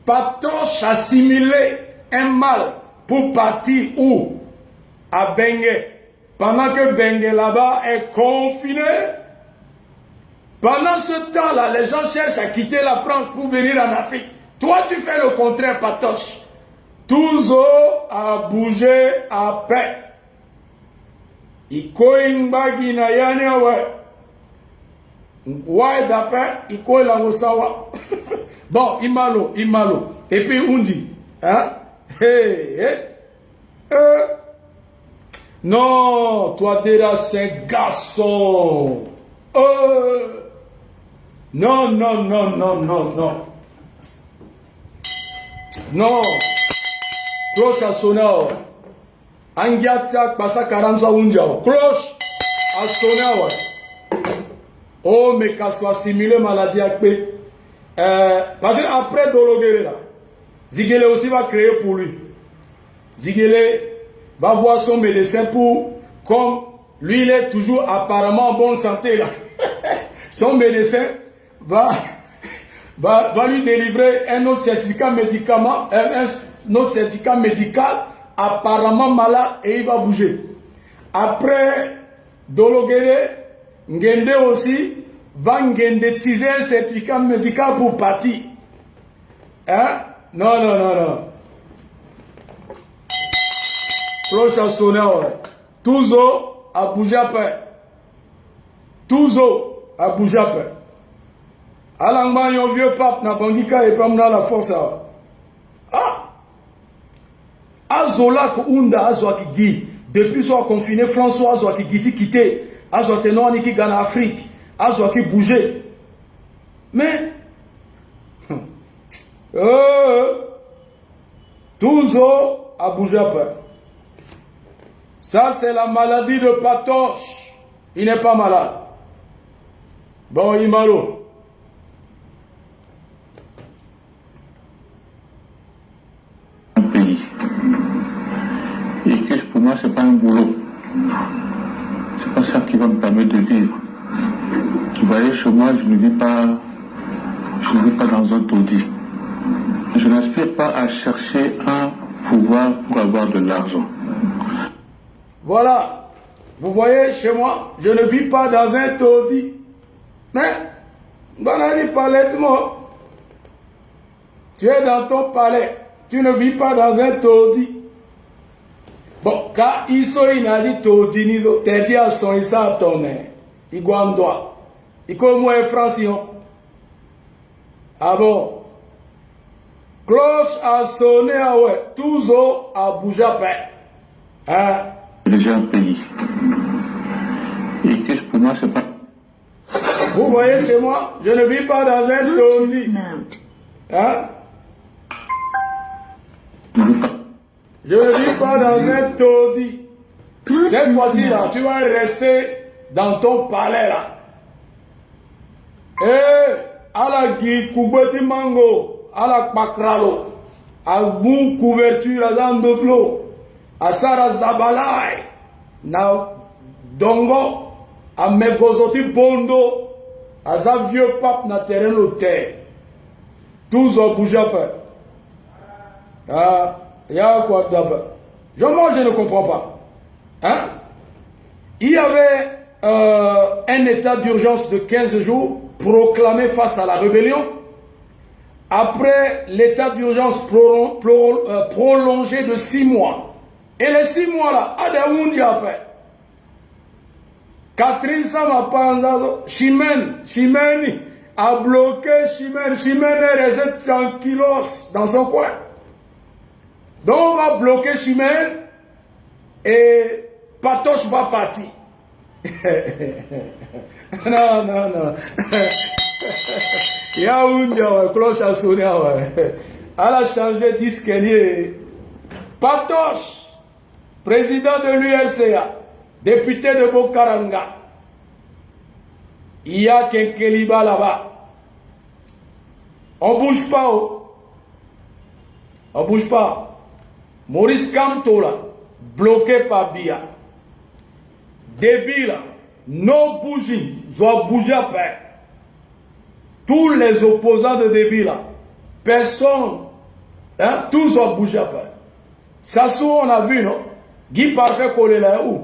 Patoche a assimilé un mal pour partir où? À Bengue. Pendant que Bengue là-bas est confiné, pendant ce temps-là, les gens cherchent à quitter la France pour venir en Afrique. Toi, tu fais le contraire, Patoche. Touzo a bougé à paix. Iko imbagi na yane ouais. Ouais d'après, iko la mosawa. Bon, imalo. Et puis on dit, hein? Non, toi déjà c'est garçon. Non. Non. Cloche à sonner. Angiata passa 40 unjao. Cloche à sonner. Oh, mais qu'à soit simulé maladie à paix. Parce qu'après Dologere là, Ziguele aussi va créer pour lui. Ziguele va voir son médecin pour, comme lui il est toujours apparemment en bonne santé là. Son médecin va lui délivrer un autre certificat médicament, un autre certificat médical apparemment malade et il va bouger. Après Dologere, Ngende aussi va ngendetiser un certificat médical pour partir. Hein? Non. Cloche à sonner, ouais. Touzo à bouger après. Touzo à bouger après. Alangban yon vieux pape n'a pas dit qu'il pas la force. Azola Kounda Azoa qui depuis soit confiné François Azoa qui quitté. Azoa tenon qui gagne Afrique. Azoa qui bougeait. Mais Touzo a bougé après. Ça c'est la maladie de Patoche. Il n'est pas malade. Bon, Imalo. Et que pour moi, c'est pas un boulot. C'est pas ça qui va me permettre de vivre. Vous voyez, chez moi, je ne vis pas dans un taudis. Je n'aspire pas à chercher un pouvoir pour avoir de l'argent. Voilà. Vous voyez, chez moi, je ne vis pas dans un taudis. Mais, Banani parlait de moi. Tu es dans ton palais. Tu ne vis pas dans un taudis. Bon, quand ils sont inadis taudis, ils ont dit à son isa tourner. Ils doit. Ils comme moi, francion. Ah bon? Cloche a sonné, ah ouais. Touzo a bougé après. Hein? Déjà un pays. Et que pour moi, c'est pas. Vous voyez chez moi, je ne vis pas dans un taudis. Hein? Je ne vis pas dans un taudis. Cette fois-ci là, tu vas rester dans ton palais là. À la Guy, Koubeti Mango, à la Pakralo, à Boum couverture à Zandoplo, à Sarah Zabalai, na Dongo, à Megozoti Bondo, à za vieux pape na terrain l'hôtel. Tous ont bougé après. Il y a quoi d'abord? Moi, je ne comprends pas. Hein? Il y avait un état d'urgence de 15 jours proclamé face à la rébellion. Après, l'état d'urgence prolongé de 6 mois. Et les 6 mois là, Adaoundi après. Catherine Samapanza, Chimène, a bloqué Chimène. Chimène est resté tranquillos dans son coin. Donc on va bloquer Chimène et Patoche va partir. Non, non, non. Il y a une cloche à sonner. Elle a changé d'escalier. Patoche, président de l'URCA, député de Bokaranga. Il y a Kenkeliba là-bas. On ne bouge pas. Oh. On ne bouge pas. Maurice Kamto là, bloqué par Bia. Débit là, no bouging, doit bouger après. Tous les opposants de Débit là, personne, hein, tous doivent bouger après. Sassou, on a vu, non? Guy Parfait collé là où?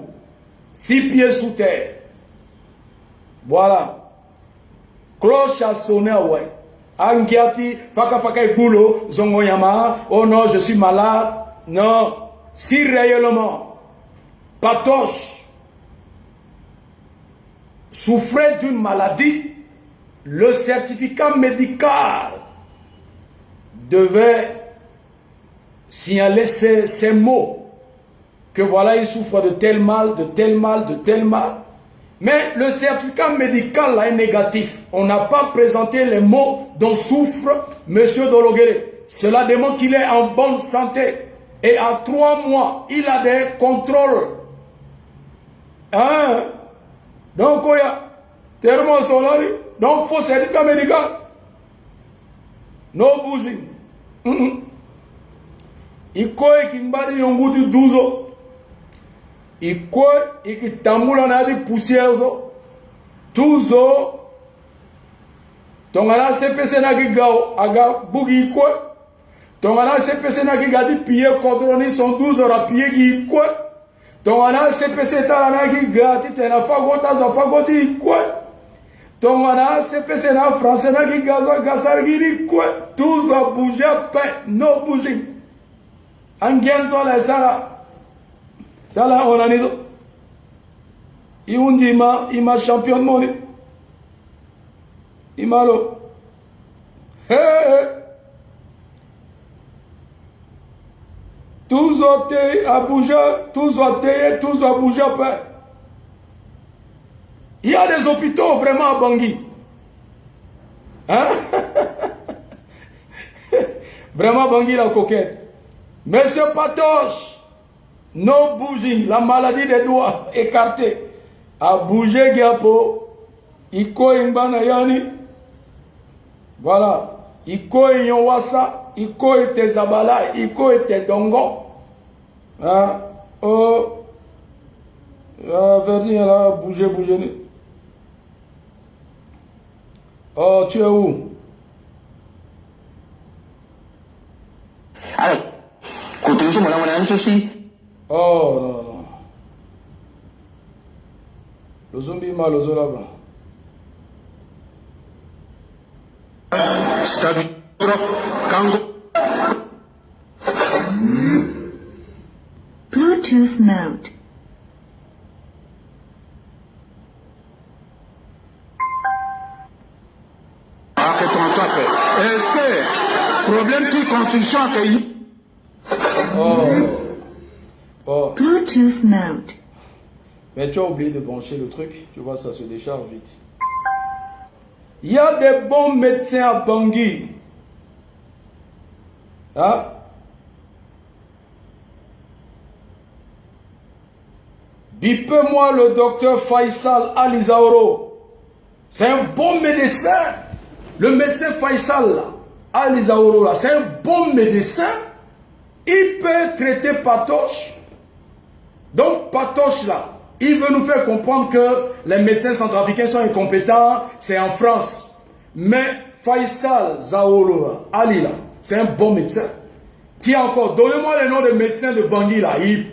6 pieds sous terre. Voilà. Cloche a sonné, ouais. Angiati, faka faka boulot, zongoyama, oh non, je suis malade. Non. Si réellement, Patoche souffrait d'une maladie, le certificat médical devait signaler ces mots, que voilà, il souffre de tel mal, de tel mal, de tel mal. Mais le certificat médical là est négatif. On n'a pas présenté les mots dont souffre M. Dologuéré. Cela démontre qu'il est en bonne santé. Et à 3 mois, il a des contrôles. Hein? Donc, il y a tellement sonori. Donc, il faut certificat médical. No bouging. Il koe kimbadi yonguti 12 ans. Il koe ikitambula na di poussière zo. 12 ans. Tongana CPC na gigao aga bugi koe. Tongana CPC na gigadi piye kodroni son 12 ans a piye gi koe. Tongana CPC tala na gigati tena fagota zo fagoti koe. Tongana CPC na français na gigazo gasar giri koe. 12 ans bouger pain no bouging. Angenzo la sala. Sala on a nizo. Iundi ima champion moni. Imalo. Hey. Tous ont été à bouger, tous ont été, tous ont bougé après. Il y a des hôpitaux vraiment à Bangui. Hein? Vraiment Bangui la coquette. Monsieur Patoche, no bouging, la maladie des doigts écartés. A bougé Giapo, Iko Imbana Yani. Voilà. Iko Yonwasa, Iko ete Zabala, Iko ete Dongo. Hein? Oh. Verdi, là, bougez. Oh, tu es où? Alors, côté de moi, on a ceci. Oh, non. Le zombie mal, le zo là-bas. Stade Kango. Bluetooth mode. Ah, que ton sape. Est-ce que problème qui constitution accueilli? Oh. Bluetooth mode. Mais tu as oublié de brancher le truc. Tu vois, ça se décharge vite. Il y a des bons médecins à Bangui. Hein? Bipez-moi le docteur Faisal Alizaoro. C'est un bon médecin. Le médecin Faisal Alizaoro, là, c'est un bon médecin. Il peut traiter Patoche. Donc, Patoche, là, il veut nous faire comprendre que les médecins centrafricains sont incompétents. C'est en France. Mais Faisal Zaoro, Ali, là, c'est un bon médecin. Qui encore? Donnez-moi les noms des médecins de Bangui là. Ils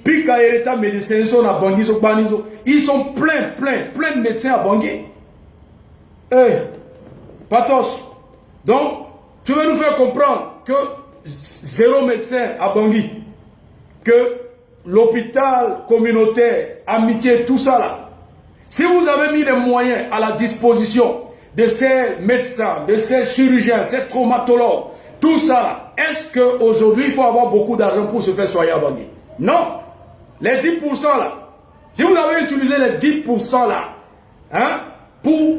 piquent à l'état médecin, ils sont à Bangui, ils sont plein de médecins à Bangui. Patoche. Donc, tu veux nous faire comprendre que 0 médecin à Bangui, que l'hôpital communautaire, amitié, tout ça là. Si vous avez mis les moyens à la disposition de ces médecins, de ces chirurgiens, ces traumatologues, tout ça là, est-ce qu'aujourd'hui il faut avoir beaucoup d'argent pour se faire soigner à Bangui? Non. Les 10% là, si vous avez utilisé les 10% là, hein, pour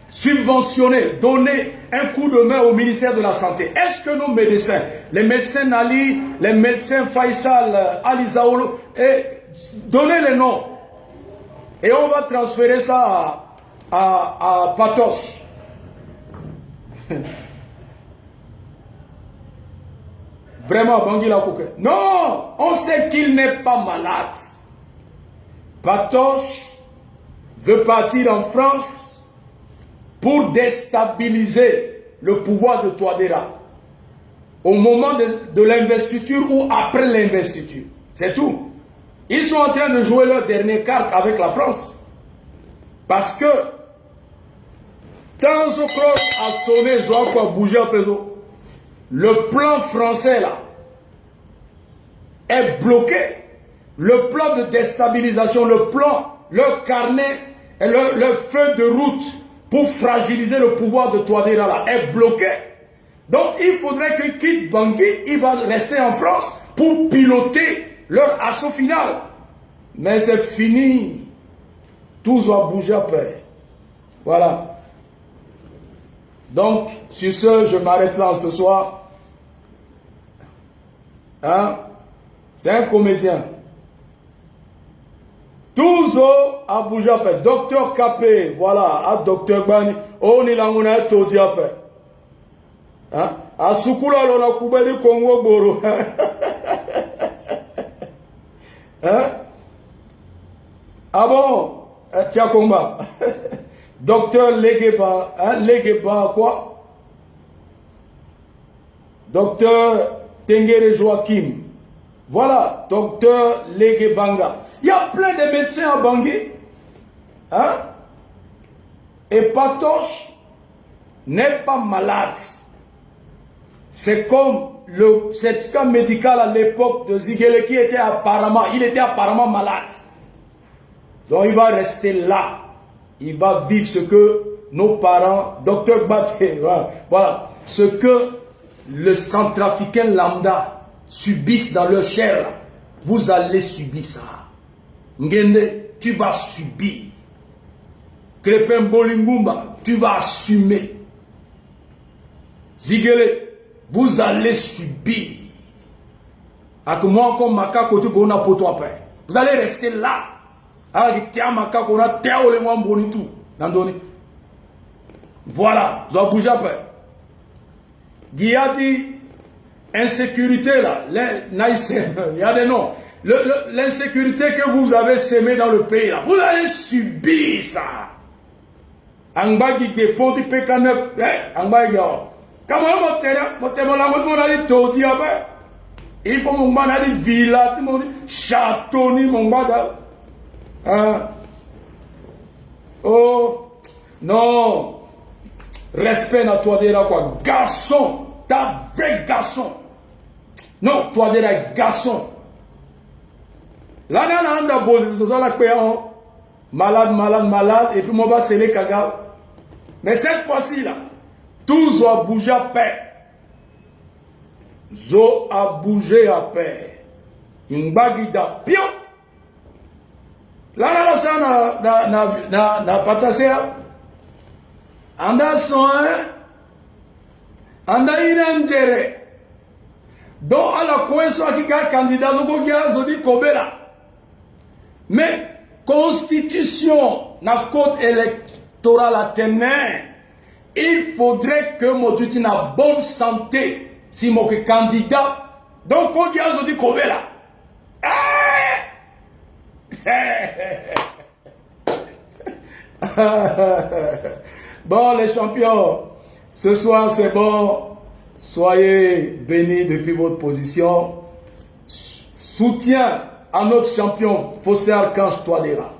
subventionner, donner un coup de main au ministère de la Santé, est-ce que nos médecins, les médecins Nali, les médecins Faisal, Ali Zaolo, donnez les noms et on va transférer ça à Patoche. Vraiment, Bangui la Kouké. Non, on sait qu'il n'est pas malade. Patoche veut partir en France pour déstabiliser le pouvoir de Touadéra au moment de l'investiture ou après l'investiture. C'est tout. Ils sont en train de jouer leur dernière carte avec la France. Parce que tant que Cross a sonné, Zoako a bougé à Pézo. Le plan français là est bloqué. Le plan de déstabilisation, le plan, le carnet et le feu de route pour fragiliser le pouvoir de Touadéra là est bloqué. Donc il faudrait que quitte Bangui, il va rester en France pour piloter leur assaut final. Mais c'est fini. Tout va bouger après. Voilà. Donc, sur ce, je m'arrête là ce soir. Hein? C'est un comédien. Touzo a bougé après. Docteur Capé, voilà, à Docteur Bani. On est là, on a tout dit après. Hein? À Soukoula, on a coupé du Congo Boro. Hein? Ah bon? Tiens, combat. Docteur Legueba, hein? Legueba, quoi? Docteur Tengere Joachim. Voilà, docteur Leguebanga. Il y a plein de médecins à Bangui. Hein? Et Patoche n'est pas malade. C'est comme le certificat médical à l'époque de Ziguele qui était apparemment, il était apparemment malade. Donc il va rester là. Il va vivre ce que nos parents, docteur Baté, voilà, ce que le centrafricain lambda subissent dans leur chair, là. Vous allez subir ça. Ngende, tu vas subir. Crépin Bolingumba, tu vas assumer. Ziguele, vous allez subir. Avec moi, comme Maka, côté qu'on a pour toi, père. Vous allez rester là. Voilà, vous avez bougé après. Il y a dit insécurité là, il y a des noms. L'insécurité que vous avez sémée dans le pays là, vous allez subir ça. Angbagi qui pont PK9, Angbagi. Comment mon a dit tout dit après. Il faut mon a dit villa, mon château ni mon bada. Oh non, respect à Touadéra quoi, garçon, t'as vrai garçon. Non, Touadéra garçon. Là, on a posé c'est ça la paix, malade, et puis mon va sceller Kaga. Mais cette fois-ci là, tout a bougé à paix. Zo a bougé à paix. Une bague da pion. Là, ça n'a pas tassé. On a soin, on a une ingérée. Donc, à la cohésion qui a candidat, on dit Kobela. Mais, constitution, la code électorale à tenir, il faudrait que mon tuti na bonne santé, si mon candidat. Donc, on dit Kobela. Bon les champions, ce soir c'est bon, soyez bénis depuis votre position. Soutien à notre champion Fossé Archange Touadéra.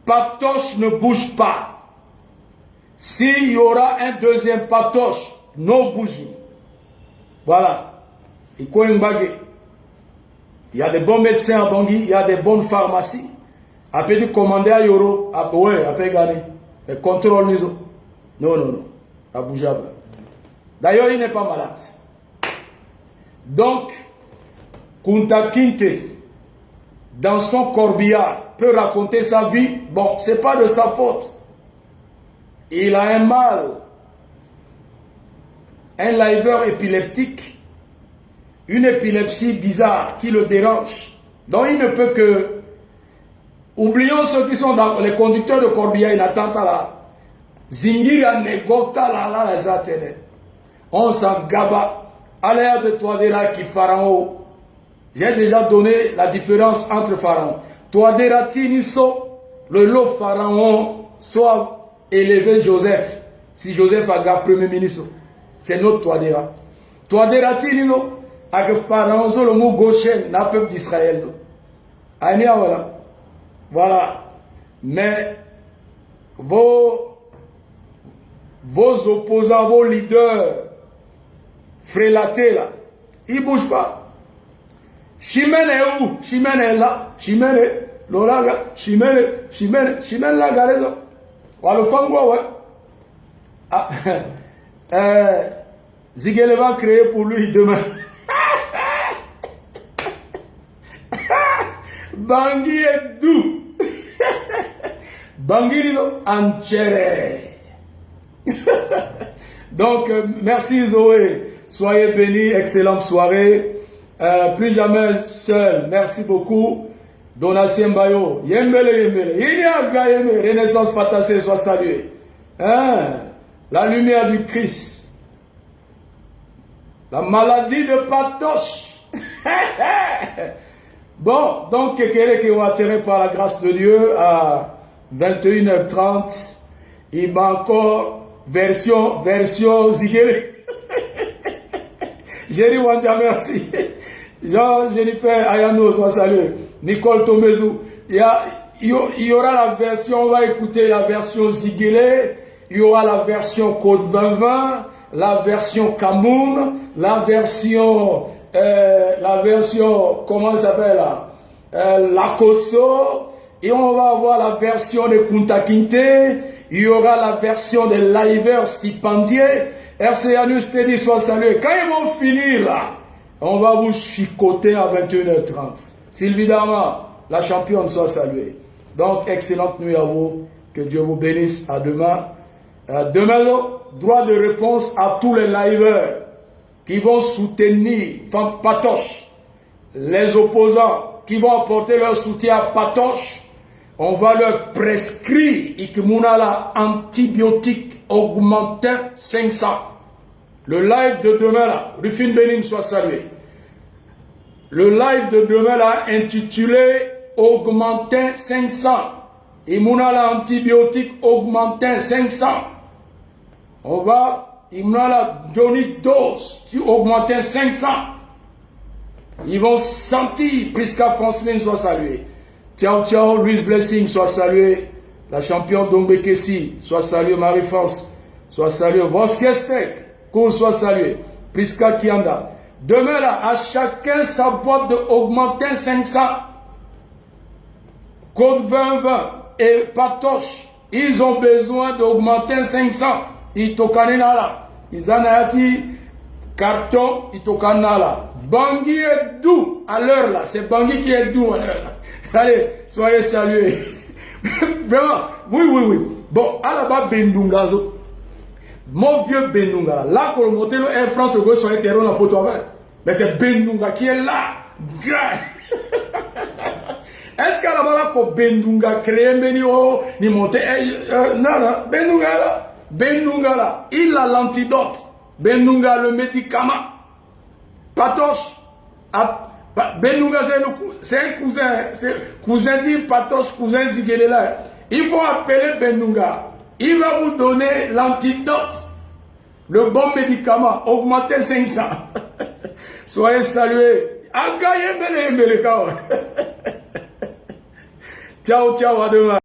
Patoche ne bouge pas. S'il y aura un deuxième Patoche, non bougie. Voilà. Il y a des bons médecins à Bangui, il y a des bonnes pharmacies. Après de commander à Yoro, après gagner. Le contrôle Nizo. Non, non, non. Abu Jabba. D'ailleurs, il n'est pas malade. Donc, Kunta Kinte, dans son corbillard, peut raconter sa vie. Bon, ce n'est pas de sa faute. Il a un mal, un liveur épileptique, une épilepsie bizarre qui le dérange. Donc, il ne peut que... Oublions ceux qui sont dans les conducteurs de corbillard, ils n'attendent pas là. Zingira negota la les atene. On s'en gaba. Allez de Touadéra qui pharaon. J'ai déjà donné la différence entre pharaon. Touadéra tiniso, le lot pharaon, soit élevé Joseph. Si Joseph a gagné premier ministre, c'est notre Touadéra. Touadéra tiniso, avec pharaon, le mot gauchen, n'a peuple d'Israël. Ania voilà. Voilà. Mais vos opposants, vos leaders frélatés là, ils ne bougent pas. Chimène est où? Chimène est là. Chimène est l'olaga. Chimène là, regardez ça. Voilà le fango, ouais. Ah, Ziguele va créer pour lui demain. Bangui est doux. Bangui dit Anchere. Donc, merci Zoé. Soyez bénis. Excellente soirée. Plus jamais seul. Merci beaucoup. Donatien Bayo. Yembele, yembele. Iniaga, yembele. Renaissance Patassé, soit salué. Hein? La lumière du Christ. La maladie de Patoche. Bon, donc, Kekere qui ont atterri par la grâce de Dieu à 21h30. Il m'a encore version Ziguele. Jerry Wanja, merci. Jean-Jennifer Ayano, soit salué. Nicole Tomezou. Il y aura la version, on va écouter la version Ziguele. Il y aura la version Code 2020, la version Kamoun, la version, comment ça s'appelle là? Lakoso. Et on va avoir la version de Kunta Kinte. Il y aura la version des liveurs stipendiés. RCA Teddy soit salué. Quand ils vont finir là, on va vous chicoter à 21h30. Sylvie Dama, la championne, soit saluée. Donc, excellente nuit à vous. Que Dieu vous bénisse. À demain. Demain, droit de réponse à tous les liveurs qui vont soutenir Patoche, les opposants qui vont apporter leur soutien à Patoche. On va leur prescrire Ikmunala antibiotique augmentin 500. Le live de demain là, Rufine Benin soit salué. Le live de demain là, intitulé Augmentin 500. Immunala antibiotique augmentin 500. On va, Immunala Johnny Dose, augmentin 500. Ils vont sentir, Prisca Franceline soit salué. Ciao, ciao, Louise Blessing soit salué. La championne d'Ombekessi soit salué. Marie-France soit salué. Voskespek, Cour soit salué. Prisca Kianda. Demain là, à chacun sa boîte de augmentin 500. Code 2020 et Patoche, ils ont besoin d'augmenter 500. Ils tokanina là. Ils en ont dit carton, ils tokanina là. Bangui est doux à l'heure là. C'est Bangui qui est doux à l'heure là. Allez, soyez salués. Vraiment, oui. Bon, à la bas Bendungazo. Mon vieux Bendunga, là, pour le monter le Air France, le gars sur un terrain dans Porto. Mais c'est Bendunga qui est là. Est-ce qu'à la bas là, Bendunga crée, ni monter, non, Bendunga là, il a l'antidote. Bendunga le médicament. Patoche, Bendunga c'est un cousin, cousin dit Patoche, cousin Ziguele là. Il faut appeler Bendunga. Il va vous donner l'antidote, le bon médicament, augmenter 500. Soyez salués. Ciao, ciao, à demain.